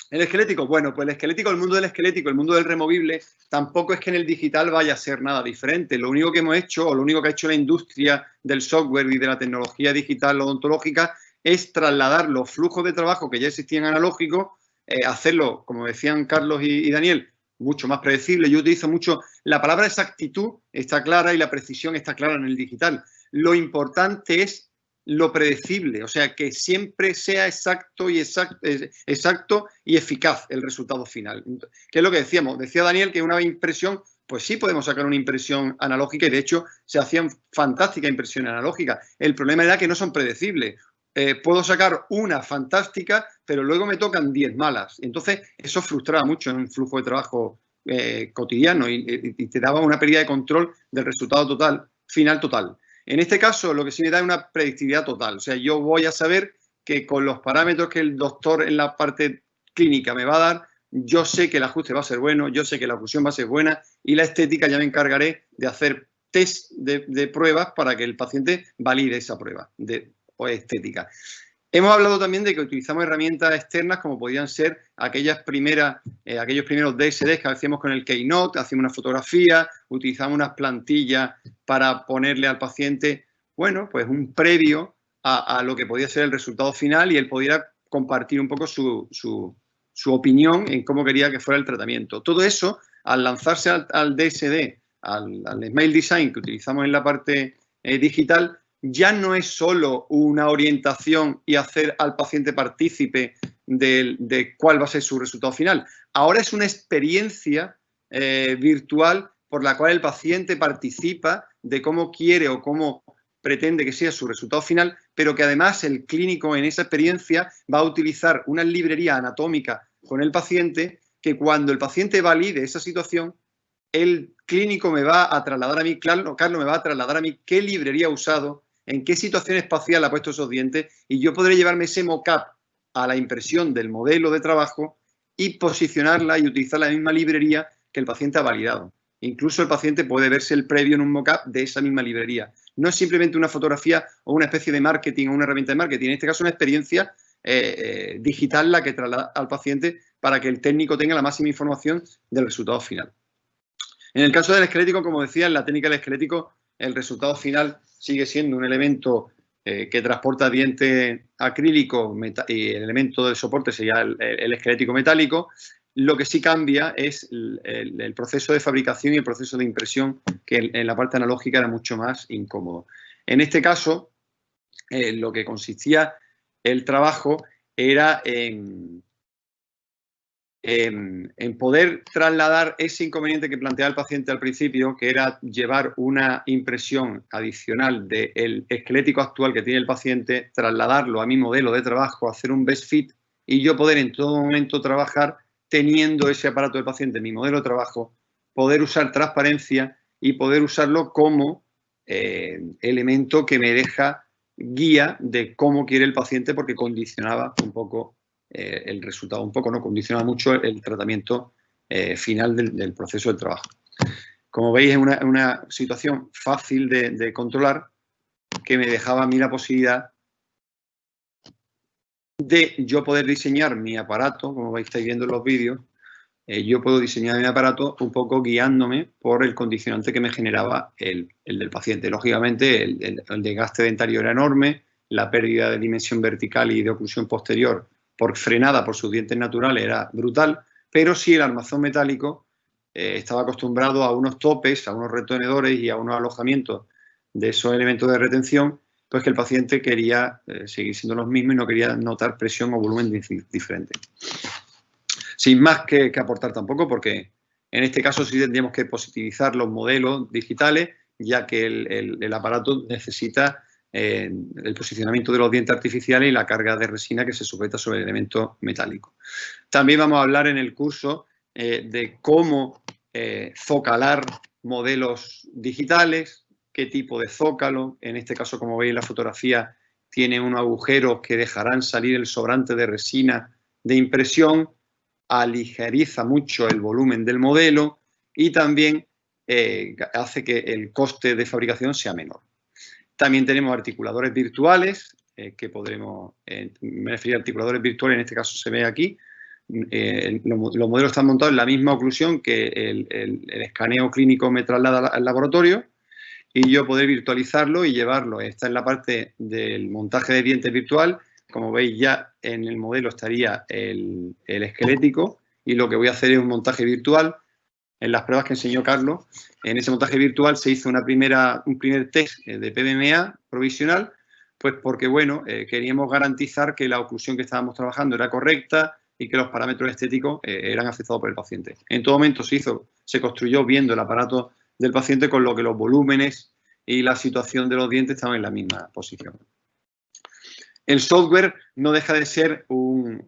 C: El esquelético, bueno, pues el esquelético, el mundo del esquelético, el mundo del removible, tampoco es que en el digital vaya a ser nada diferente. Lo único que hemos hecho, o lo único que ha hecho la industria del software y de la tecnología digital odontológica, es trasladar los flujos de trabajo que ya existían analógicos, hacerlo, como decían Carlos y Daniel, mucho más predecible. Yo utilizo mucho, la palabra exactitud está clara y la precisión está clara en el digital. Lo importante es lo predecible, o sea, que siempre sea exacto y eficaz el resultado final. ¿Qué es lo que decíamos? Decía Daniel que una impresión, pues sí podemos sacar una impresión analógica y de hecho se hacían fantásticas impresiones analógicas. El problema era que no son predecibles. Puedo sacar una fantástica, pero luego me tocan 10 malas. Entonces, eso frustraba mucho en un flujo de trabajo cotidiano y te daba una pérdida de control del resultado final total. En este caso, lo que sí me da es una predictividad total. O sea, yo voy a saber que con los parámetros que el doctor en la parte clínica me va a dar, yo sé que el ajuste va a ser bueno, yo sé que la oclusión va a ser buena y la estética ya me encargaré de hacer test de pruebas para que el paciente valide esa prueba o estética. Hemos hablado también de que utilizamos herramientas externas como podían ser aquellos primeros DSDs que hacíamos con el Keynote, hacíamos una fotografía, utilizamos unas plantillas para ponerle al paciente, bueno, pues un previo a lo que podía ser el resultado final y él pudiera compartir un poco su opinión en cómo quería que fuera el tratamiento. Todo eso, al lanzarse al DSD, al Smile Design que utilizamos en la parte digital, ya no es solo una orientación y hacer al paciente partícipe de cuál va a ser su resultado final. Ahora es una experiencia virtual por la cual el paciente participa de cómo quiere o cómo pretende que sea su resultado final, pero que además el clínico en esa experiencia va a utilizar una librería anatómica con el paciente que cuando el paciente valide esa situación, el clínico me va a trasladar a mí, Carlos me va a trasladar a mí qué librería ha usado, en qué situación espacial ha puesto esos dientes y yo podré llevarme ese mock-up a la impresión del modelo de trabajo y posicionarla y utilizar la misma librería que el paciente ha validado. Incluso el paciente puede verse el previo en un mock-up de esa misma librería. No es simplemente una fotografía o una especie de marketing o una herramienta de marketing. En este caso, una experiencia digital la que traslada al paciente para que el técnico tenga la máxima información del resultado final. En el caso del esquelético, como decía, en la técnica del esquelético, el resultado final sigue siendo un elemento que transporta diente acrílico y el elemento del soporte sería el esquelético metálico. Lo que sí cambia es el proceso de fabricación y el proceso de impresión, que en la parte analógica era mucho más incómodo. En este caso, lo que consistía el trabajo era en poder trasladar ese inconveniente que planteaba el paciente al principio, que era llevar una impresión adicional del esquelético actual que tiene el paciente, trasladarlo a mi modelo de trabajo, hacer un best fit y yo poder en todo momento trabajar teniendo ese aparato del paciente en mi modelo de trabajo, poder usar transparencia y poder usarlo como elemento que me deja guía de cómo quiere el paciente porque condicionaba un poco el resultado, no condiciona mucho el tratamiento final del proceso del trabajo. Como veis, es una situación fácil de controlar que me dejaba a mí la posibilidad de yo poder diseñar mi aparato, como estáis viendo en los vídeos, yo puedo diseñar mi aparato un poco guiándome por el condicionante que me generaba el del paciente. Lógicamente, el desgaste dentario era enorme, la pérdida de dimensión vertical y de oclusión posterior frenada por sus dientes naturales era brutal, pero sí el armazón metálico estaba acostumbrado a unos topes, a unos retenedores y a unos alojamientos de esos elementos de retención, pues que el paciente quería seguir siendo los mismos y no quería notar presión o volumen diferente. Sin más que aportar tampoco, porque en este caso sí tendríamos que positivizar los modelos digitales, ya que el aparato necesita el posicionamiento de los dientes artificiales y la carga de resina que se sujeta sobre el elemento metálico. También vamos a hablar en el curso de cómo zocalar modelos digitales, qué tipo de zócalo. En este caso, como veis en la fotografía, tiene unos agujeros que dejarán salir el sobrante de resina de impresión, aligeriza mucho el volumen del modelo y también hace que el coste de fabricación sea menor. También tenemos articuladores virtuales, que podremos, me refiero a articuladores virtuales, en este caso se ve aquí. Los modelos están montados en la misma oclusión que el escaneo clínico me traslada al laboratorio y yo poder virtualizarlo y llevarlo. Esta es la parte del montaje de dientes virtual. Como veis, ya en el modelo estaría el esquelético y lo que voy a hacer es un montaje virtual. En las pruebas que enseñó Carlos, en ese montaje virtual se hizo un primer test de PBMA provisional, pues porque, bueno, queríamos garantizar que la oclusión que estábamos trabajando era correcta y que los parámetros estéticos eran aceptados por el paciente. En todo momento se construyó viendo el aparato del paciente, con lo que los volúmenes y la situación de los dientes estaban en la misma posición. El software no deja de ser un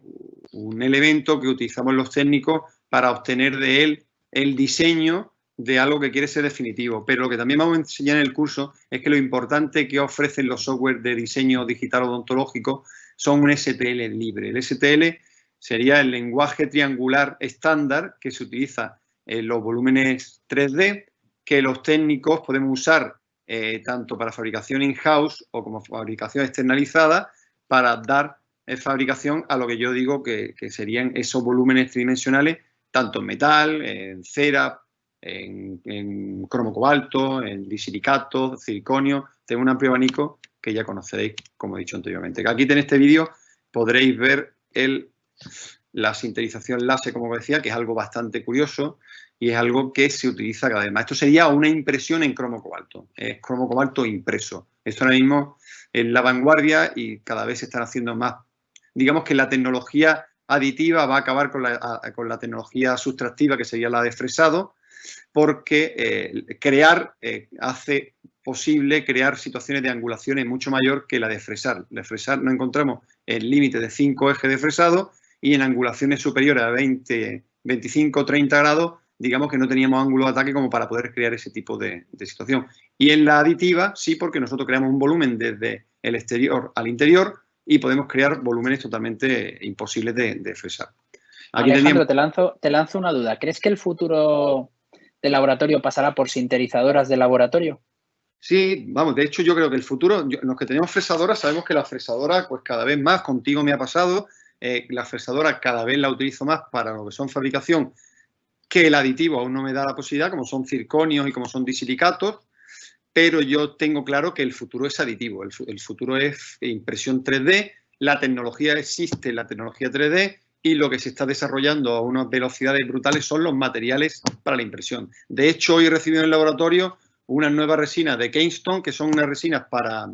C: elemento que utilizamos los técnicos para obtener de él el diseño de algo que quiere ser definitivo. Pero lo que también vamos a enseñar en el curso es que lo importante que ofrecen los software de diseño digital odontológico son un STL libre. El STL sería el lenguaje triangular estándar que se utiliza en los volúmenes 3D, que los técnicos podemos usar tanto para fabricación in-house o como fabricación externalizada para dar fabricación a lo que yo digo que serían esos volúmenes tridimensionales, tanto en metal, en cera, en cromo cobalto, en disilicato, circonio. Tengo un amplio abanico que ya conoceréis, como he dicho anteriormente. Aquí en este vídeo podréis ver la sinterización láser, como decía, que es algo bastante curioso y es algo que se utiliza cada vez más. Esto sería una impresión en cromo cobalto, es cromo cobalto impreso. Esto ahora mismo es la vanguardia y cada vez se están haciendo más. Digamos que la tecnología aditiva va a acabar con la tecnología sustractiva, que sería la de fresado, porque hace posible crear situaciones de angulaciones mucho mayor que la de fresar. De fresar no encontramos el límite de 5 ejes de fresado y en angulaciones superiores a 20, 25, 30 grados, digamos que no teníamos ángulo de ataque como para poder crear ese tipo de situación. Y en la aditiva sí, porque nosotros creamos un volumen desde el exterior al interior y podemos crear volúmenes totalmente imposibles de fresar.
B: Aquí Alejandro, te lanzo una duda. ¿Crees que el futuro del laboratorio pasará por sinterizadoras de laboratorio?
C: Sí, vamos, de hecho yo creo que el futuro, los que tenemos fresadoras, sabemos que la fresadora, pues cada vez más, contigo me ha pasado, la fresadora cada vez la utilizo más para lo que son fabricación, que el aditivo aún no me da la posibilidad, como son circonios y como son disilicatos, pero yo tengo claro que el futuro es aditivo, el futuro es impresión 3D, la tecnología existe, la tecnología 3D, y lo que se está desarrollando a unas velocidades brutales son los materiales para la impresión. De hecho, hoy he recibido en el laboratorio unas nuevas resinas de Keystone, que son unas resinas para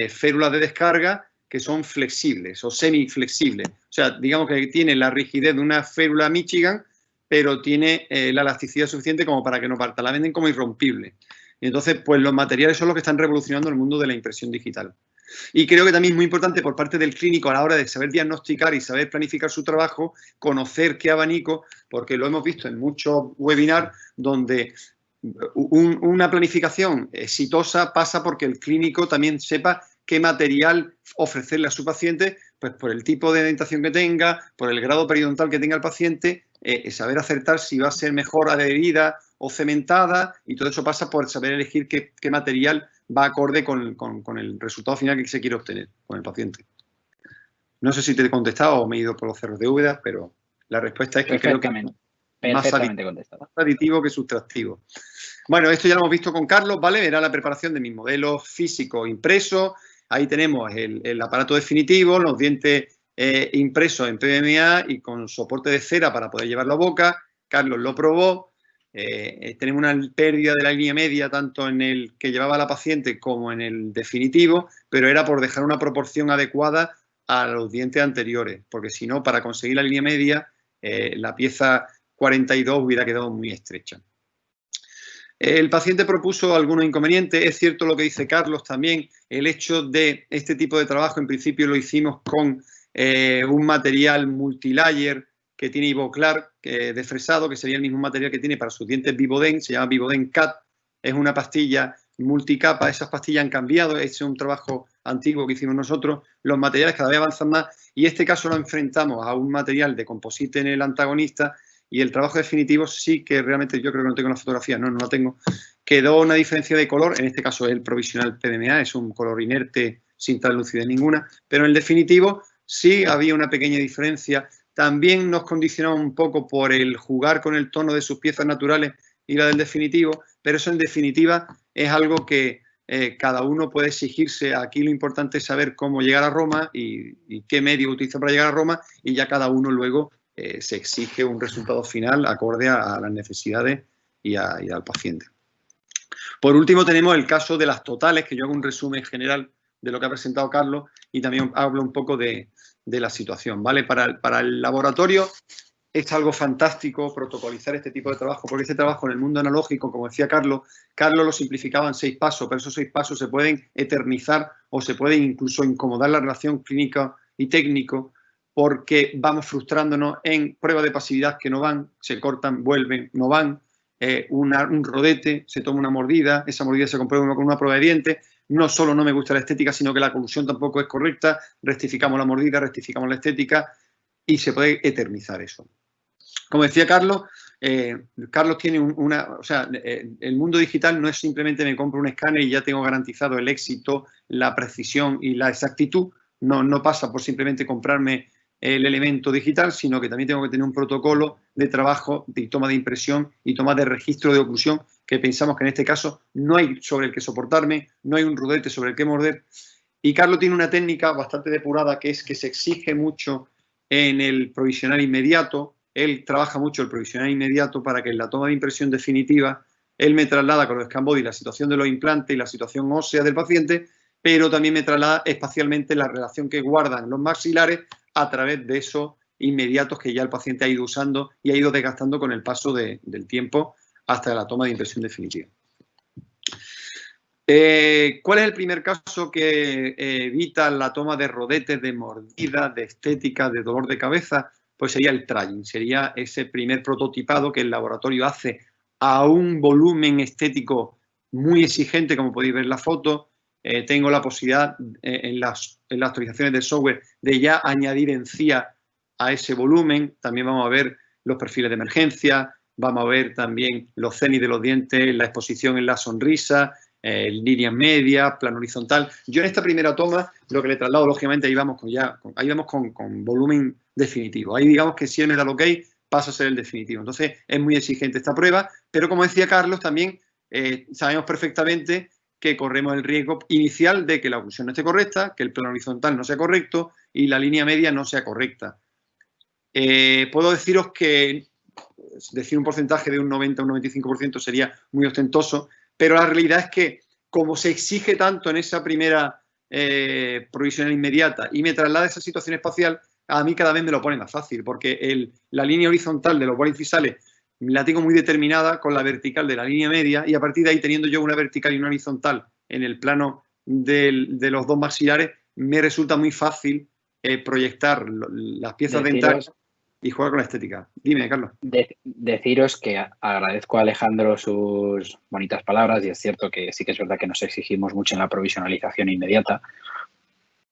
C: férulas de descarga que son flexibles o semiflexibles. O sea, digamos que tiene la rigidez de una férula Michigan, pero tiene la elasticidad suficiente como para que no parta. La venden como irrompible. Y entonces, pues los materiales son los que están revolucionando el mundo de la impresión digital. Y creo que también es muy importante por parte del clínico a la hora de saber diagnosticar y saber planificar su trabajo, conocer qué abanico, porque lo hemos visto en muchos webinars donde una planificación exitosa pasa porque el clínico también sepa qué material ofrecerle a su paciente, pues por el tipo de dentación que tenga, por el grado periodontal que tenga el paciente, saber acertar si va a ser mejor adherida o cementada, y todo eso pasa por saber elegir qué material va acorde con el resultado final que se quiere obtener con el paciente. No sé si te he contestado o me he ido por los cerros de Úbeda, pero la respuesta es que creo que es más aditivo que sustractivo. Bueno, esto ya lo hemos visto con Carlos, ¿vale? Era la preparación de mis modelos físicos impresos. Ahí tenemos el aparato definitivo, los dientes impresos en PMMA y con soporte de cera para poder llevarlo a boca. Carlos lo probó. Tenemos una pérdida de la línea media tanto en el que llevaba la paciente como en el definitivo, pero era por dejar una proporción adecuada a los dientes anteriores, porque si no, para conseguir la línea media, la pieza 42 hubiera quedado muy estrecha. El paciente propuso algunos inconvenientes. Es cierto lo que dice Carlos también, el hecho de este tipo de trabajo, en principio lo hicimos con un material multilayer que tiene Ivoclar de fresado, que sería el mismo material que tiene para sus dientes Vivodent, se llama Vivodent Cat, es una pastilla multicapa. Esas pastillas han cambiado, es un trabajo antiguo que hicimos nosotros, los materiales cada vez avanzan más y este caso lo enfrentamos a un material de composite en el antagonista y el trabajo definitivo sí que realmente, yo creo que no tengo la fotografía, no la tengo, quedó una diferencia de color, en este caso el provisional PMMA, es un color inerte sin translucidez ninguna, pero en el definitivo sí había una pequeña diferencia. También nos condicionaba un poco por el jugar con el tono de sus piezas naturales y la del definitivo, pero eso en definitiva es algo que cada uno puede exigirse. Aquí lo importante es saber cómo llegar a Roma y qué medio utiliza para llegar a Roma y ya cada uno luego se exige un resultado final acorde a las necesidades y al paciente. Por último tenemos el caso de las totales, que yo hago un resumen general de lo que ha presentado Carlos y también hablo un poco de la situación, ¿vale? Para el laboratorio es algo fantástico protocolizar este tipo de trabajo, porque este trabajo en el mundo analógico, como decía Carlos lo simplificaba en 6 pasos, pero esos 6 pasos se pueden eternizar o se pueden incluso incomodar la relación clínica y técnico porque vamos frustrándonos en pruebas de pasividad que no van, se cortan, vuelven, no van, un rodete, se toma una mordida, esa mordida se comprueba con una prueba de dientes. No solo no me gusta la estética, sino que la oclusión tampoco es correcta, rectificamos la mordida, rectificamos la estética y se puede eternizar eso. Como decía Carlos, Carlos tiene el mundo digital no es simplemente me compro un escáner y ya tengo garantizado el éxito, la precisión y la exactitud. No pasa por simplemente comprarme el elemento digital, sino que también tengo que tener un protocolo de trabajo, de toma de impresión y toma de registro de oclusión, que pensamos que en este caso no hay sobre el que soportarme, no hay un rodete sobre el que morder. Y Carlos tiene una técnica bastante depurada, que es que se exige mucho en el provisional inmediato. Él trabaja mucho el provisional inmediato para que en la toma de impresión definitiva él me traslada con los scan body la situación de los implantes y la situación ósea del paciente, pero también me traslada espacialmente la relación que guardan los maxilares a través de esos inmediatos que ya el paciente ha ido usando y ha ido desgastando con el paso del tiempo hasta la toma de impresión definitiva. ¿Cuál es el primer caso que evita la toma de rodetes, de mordida, de estética, de dolor de cabeza? Pues sería el traying, sería ese primer prototipado que el laboratorio hace a un volumen estético muy exigente, como podéis ver en la foto. Tengo la posibilidad en las actualizaciones del software de ya añadir encía a ese volumen. También vamos a ver los perfiles de emergencia, vamos a ver también los cenis de los dientes, la exposición en la sonrisa, línea media, plano horizontal. Yo en esta primera toma lo que le traslado, lógicamente, ahí vamos con volumen definitivo. Ahí digamos que si él me da el ok, pasa a ser el definitivo. Entonces es muy exigente esta prueba, pero como decía Carlos, también sabemos perfectamente que corremos el riesgo inicial de que la oclusión no esté correcta, que el plano horizontal no sea correcto y la línea media no sea correcta. Puedo deciros que decir un porcentaje de un 90 o un 95% sería muy ostentoso, pero la realidad es que como se exige tanto en esa primera provisional inmediata y me traslada esa situación espacial, a mí cada vez me lo pone más fácil, porque la línea horizontal de los bordes incisales la tengo muy determinada con la vertical de la línea media y a partir de ahí, teniendo yo una vertical y una horizontal en el plano de los dos maxilares, me resulta muy fácil proyectar las piezas dentales y jugar con la estética. Dime, Carlos.
B: Deciros que agradezco a Alejandro sus bonitas palabras y es cierto que sí que es verdad que nos exigimos mucho en la provisionalización inmediata,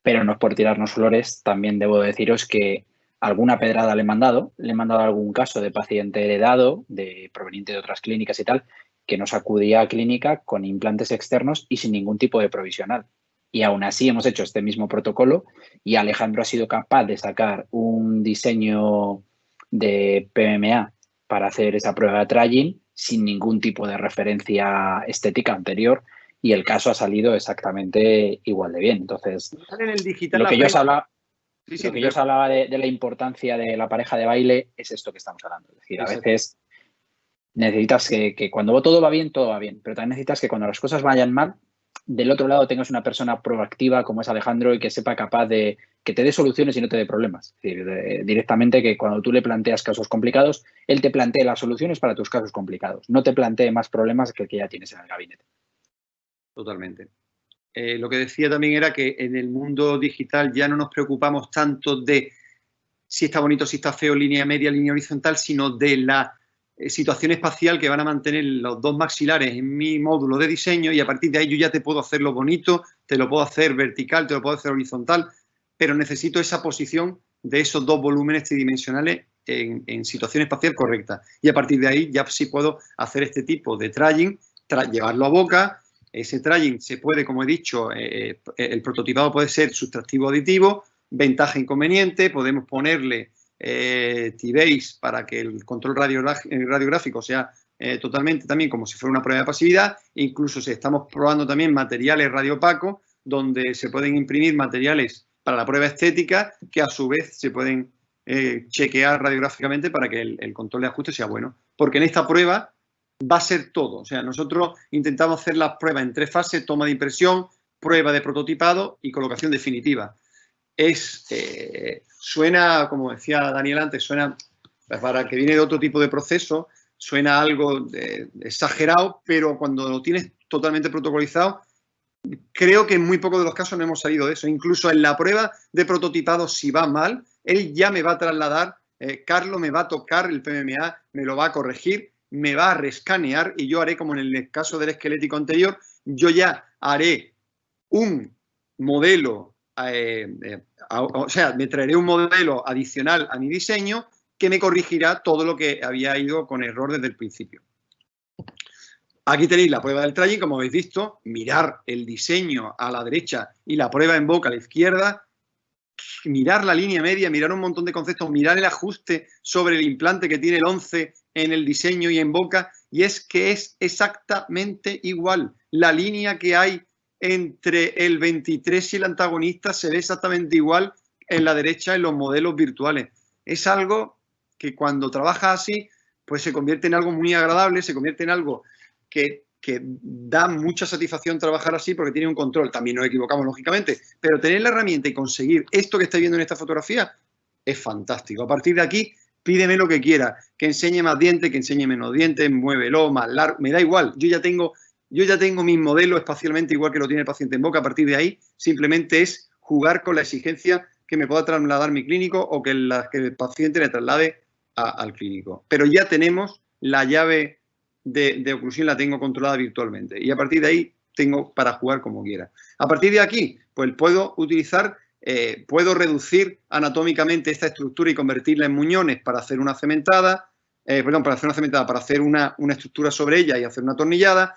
B: pero no es por tirarnos flores. También debo deciros que alguna pedrada le he mandado algún caso de paciente heredado, proveniente de otras clínicas y tal, que nos acudía a clínica con implantes externos y sin ningún tipo de provisional. Y aún así hemos hecho este mismo protocolo y Alejandro ha sido capaz de sacar un diseño de PMMA para hacer esa prueba de traying sin ningún tipo de referencia estética anterior y el caso ha salido exactamente igual de bien. Entonces,
C: En el digital,
B: lo que yo os hablaba,
C: sí, sí,
B: lo que yo os hablaba de la importancia de la pareja de baile es esto que estamos hablando. Es decir, a veces necesitas que cuando todo va bien, pero también necesitas que cuando las cosas vayan mal, del otro lado tengas una persona proactiva como es Alejandro y que sepa capaz de que te dé soluciones y no te dé problemas. Es decir, directamente que cuando tú le planteas casos complicados, él te plantee las soluciones para tus casos complicados. No te plantee más problemas que el que ya tienes en el gabinete.
C: Totalmente. Lo que decía también era que en el mundo digital ya no nos preocupamos tanto de si está bonito, si está feo, línea media, línea horizontal, sino de la situación espacial que van a mantener los dos maxilares en mi módulo de diseño, y a partir de ahí yo ya te puedo hacerlo bonito, te lo puedo hacer vertical, te lo puedo hacer horizontal, pero necesito esa posición de esos dos volúmenes tridimensionales en situación espacial correcta. Y a partir de ahí ya sí puedo hacer este tipo de traying, llevarlo a boca. Ese traying se puede, como he dicho, el prototipado puede ser sustractivo aditivo, ventaja inconveniente, podemos ponerle T-Base para que el control radiográfico sea totalmente también como si fuera una prueba de pasividad. Incluso si estamos probando también materiales radiopacos, donde se pueden imprimir materiales para la prueba estética que a su vez se pueden chequear radiográficamente para que el control de ajuste sea bueno. Porque en esta prueba va a ser todo. O sea, nosotros intentamos hacer las pruebas en 3 fases: toma de impresión, prueba de prototipado y colocación definitiva. Suena, como decía Daniel antes, suena, para que viene de otro tipo de proceso, suena algo exagerado, pero cuando lo tienes totalmente protocolizado, creo que en muy pocos de los casos no hemos salido de eso. Incluso en la prueba de prototipado, si va mal, él ya me va a trasladar, Carlos me va a tocar el PMMA, me lo va a corregir, me va a rescanear, y yo haré como en el caso del esquelético anterior, yo ya haré un modelo, o sea, me traeré un modelo adicional a mi diseño que me corregirá todo lo que había ido con error desde el principio. Aquí tenéis la prueba del traying, como habéis visto, mirar el diseño a la derecha y la prueba en boca a la izquierda, mirar la línea media, mirar un montón de conceptos, mirar el ajuste sobre el implante que tiene el 11 en el diseño y en boca, y es que es exactamente igual. La línea que hay entre el 23 y el antagonista se ve exactamente igual en la derecha en los modelos virtuales. Es algo que cuando trabajas así, pues se convierte en algo muy agradable, se convierte en algo que da mucha satisfacción trabajar así porque tiene un control. También nos equivocamos, lógicamente, pero tener la herramienta y conseguir esto que estáis viendo en esta fotografía es fantástico. A partir de aquí, pídeme lo que quiera, que enseñe más dientes, que enseñe menos dientes, muévelo, más largo, me da igual. Yo ya tengo mi modelo espacialmente igual que lo tiene el paciente en boca. A partir de ahí, simplemente es jugar con la exigencia que me pueda trasladar mi clínico o que el paciente le traslade al clínico. Pero ya tenemos la llave de oclusión, la tengo controlada virtualmente, y a partir de ahí tengo para jugar como quiera. A partir de aquí, pues puedo utilizar, puedo reducir anatómicamente esta estructura y convertirla en muñones para hacer una cementada, para hacer una estructura sobre ella y hacer una atornillada.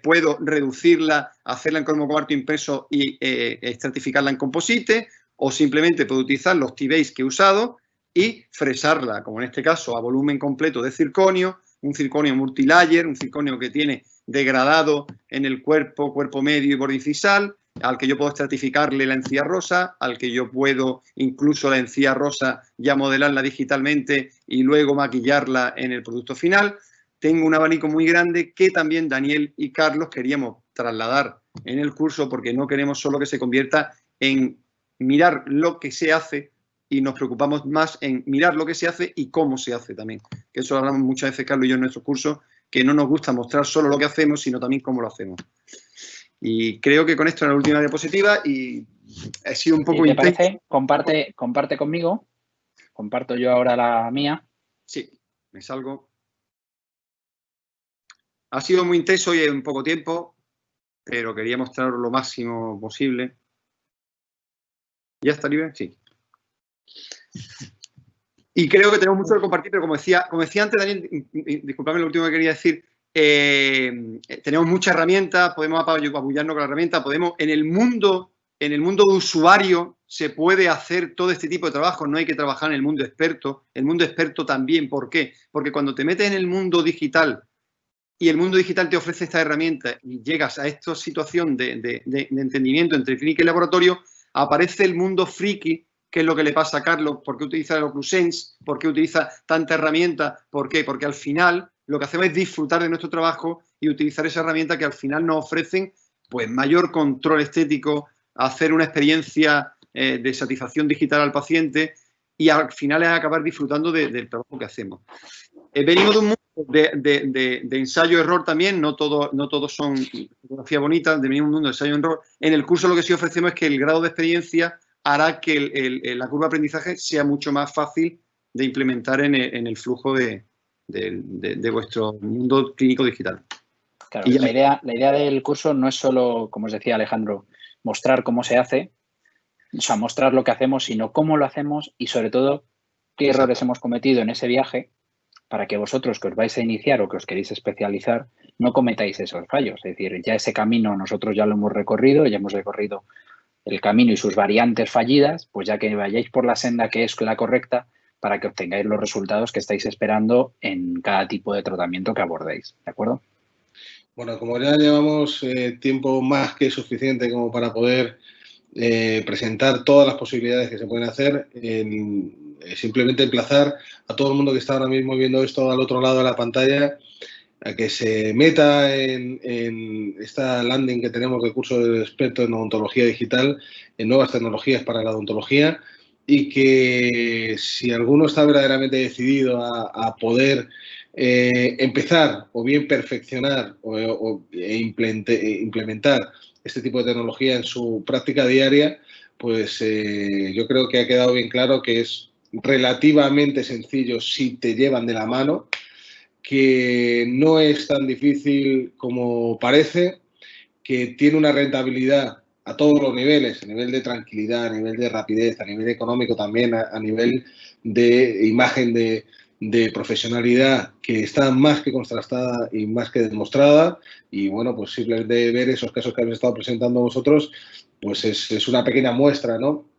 C: Puedo reducirla, hacerla en cromo cuarto impreso y estratificarla en composite, o simplemente puedo utilizar los T-Base que he usado y fresarla, como en este caso, a volumen completo de circonio, un circonio multilayer, un circonio que tiene degradado en el cuerpo medio y borde incisal, al que yo puedo estratificarle la encía rosa, al que yo puedo incluso la encía rosa ya modelarla digitalmente y luego maquillarla en el producto final. Tengo un abanico muy grande que también Daniel y Carlos queríamos trasladar en el curso, porque no queremos solo que se convierta en mirar lo que se hace, y nos preocupamos más en mirar lo que se hace y cómo se hace también. Que eso lo hablamos muchas veces, Carlos y yo, en nuestros cursos, que no nos gusta mostrar solo lo que hacemos, sino también cómo lo hacemos. Y creo que con esto era la última diapositiva y he sido un poco
B: intenso. ¿Te parece? Comparte conmigo. Comparto yo ahora la mía.
C: Sí, me salgo. Ha sido muy intenso y en poco tiempo, pero quería mostraros lo máximo posible. ¿Ya está libre? Sí. Y creo que tenemos mucho que compartir, pero como decía antes, Daniel, disculpadme lo último que quería decir, tenemos muchas herramientas, podemos apabullarnos con la herramienta, podemos, en el mundo de usuario se puede hacer todo este tipo de trabajo, no hay que trabajar en el mundo experto también. ¿Por qué? Porque cuando te metes en el mundo digital y el mundo digital te ofrece esta herramienta y llegas a esta situación de entendimiento entre clínica y laboratorio, aparece el mundo friki, que es lo que le pasa a Carlos. ¿Por qué utiliza el OcluSense? ¿Por qué utiliza tanta herramienta? ¿Por qué? Porque al final lo que hacemos es disfrutar de nuestro trabajo y utilizar esa herramienta que al final nos ofrecen pues mayor control estético, hacer una experiencia de satisfacción digital al paciente y al final es acabar disfrutando del trabajo que hacemos. Venimos de un mundo de ensayo-error también, no todos son fotografía bonita, venimos de un mundo de ensayo-error. En el curso lo que sí ofrecemos es que el grado de experiencia hará que la curva de aprendizaje sea mucho más fácil de implementar en el flujo de vuestro mundo clínico digital.
B: Claro, la idea del curso no es solo, como os decía Alejandro, mostrar cómo se hace, o sea, mostrar lo que hacemos, sino cómo lo hacemos y sobre todo qué errores hemos cometido en ese viaje para que vosotros que os vais a iniciar o que os queréis especializar no cometáis esos fallos. Es decir, ya ese camino nosotros ya lo hemos recorrido, ya hemos recorrido el camino y sus variantes fallidas, pues ya que vayáis por la senda que es la correcta para que obtengáis los resultados que estáis esperando en cada tipo de tratamiento que abordéis. ¿De acuerdo?
A: Bueno, como ya llevamos tiempo más que suficiente como para poder presentar todas las posibilidades que se pueden hacer, simplemente emplazar a todo el mundo que está ahora mismo viendo esto al otro lado de la pantalla a que se meta en esta landing que tenemos de curso de experto en odontología digital, en nuevas tecnologías para la odontología, y que si alguno está verdaderamente decidido a poder empezar o bien perfeccionar e implementar este tipo de tecnología en su práctica diaria, pues yo creo que ha quedado bien claro que es relativamente sencillo si te llevan de la mano, que no es tan difícil como parece, que tiene una rentabilidad a todos los niveles, a nivel de tranquilidad, a nivel de rapidez, a nivel económico también, a nivel de imagen de profesionalidad, que está más que contrastada y más que demostrada. Y bueno, pues simplemente ver esos casos que habéis estado presentando vosotros, pues es una pequeña muestra, ¿no?,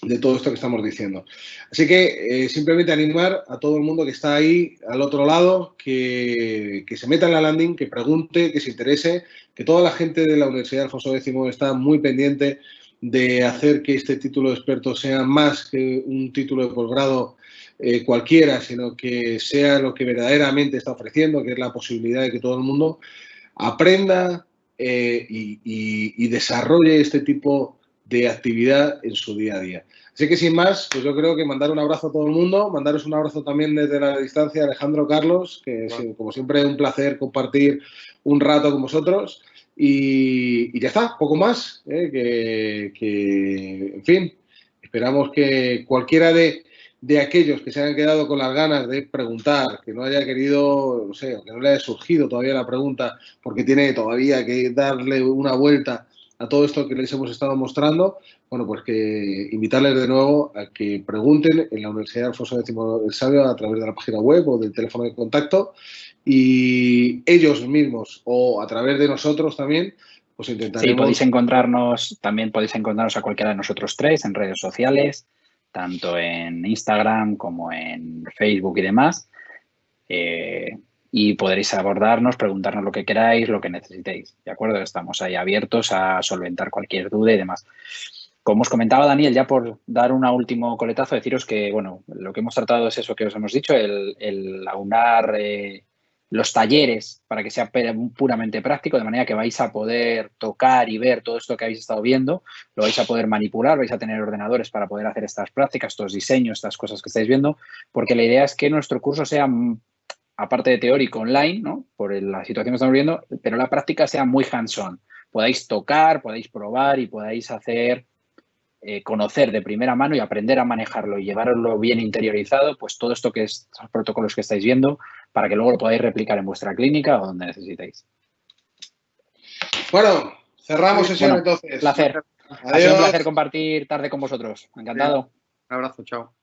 A: de todo esto que estamos diciendo. Así que simplemente animar a todo el mundo que está ahí al otro lado, que se meta en la landing, que pregunte, que se interese, que toda la gente de la Universidad Alfonso X está muy pendiente de hacer que este título de experto sea más que un título de posgrado cualquiera, sino que sea lo que verdaderamente está ofreciendo, que es la posibilidad de que todo el mundo aprenda y desarrolle este tipo de actividad en su día a día. Así que sin más, pues yo creo que mandar un abrazo a todo el mundo, mandaros un abrazo también desde la distancia a Alejandro, Carlos, que bueno, como siempre es un placer compartir un rato con vosotros y ya está, poco más, en fin, esperamos que cualquiera de aquellos que se hayan quedado con las ganas de preguntar, que no haya querido, no sé, que no le haya surgido todavía la pregunta porque tiene todavía que darle una vuelta a todo esto que les hemos estado mostrando, bueno, pues que invitarles de nuevo a que pregunten en la Universidad Alfonso X el Sabio a través de la página web o del teléfono de contacto, y ellos mismos o a través de nosotros también, pues intentaremos...
B: Sí, también podéis encontrarnos a cualquiera de nosotros tres en redes sociales, tanto en Instagram como en Facebook y demás. Y podréis abordarnos, preguntarnos lo que queráis, lo que necesitéis, ¿de acuerdo? Estamos ahí abiertos a solventar cualquier duda y demás. Como os comentaba Daniel, ya por dar un último coletazo, deciros que, bueno, lo que hemos tratado es eso que os hemos dicho, el aunar los talleres para que sea puramente práctico, de manera que vais a poder tocar y ver todo esto que habéis estado viendo, lo vais a poder manipular, vais a tener ordenadores para poder hacer estas prácticas, estos diseños, estas cosas que estáis viendo, porque la idea es que nuestro curso sea, aparte de teórico, online, ¿no?, por la situación que estamos viendo, pero la práctica sea muy hands-on. Podáis tocar, podáis probar y podáis hacer, conocer de primera mano y aprender a manejarlo y llevarlo bien interiorizado, pues todo esto que es los protocolos que estáis viendo, para que luego lo podáis replicar en vuestra clínica o donde necesitéis.
A: Bueno, cerramos sesión entonces.
B: Placer.
A: Adiós.
B: Ha sido un placer compartir tarde con vosotros. Encantado.
C: Un abrazo, chao.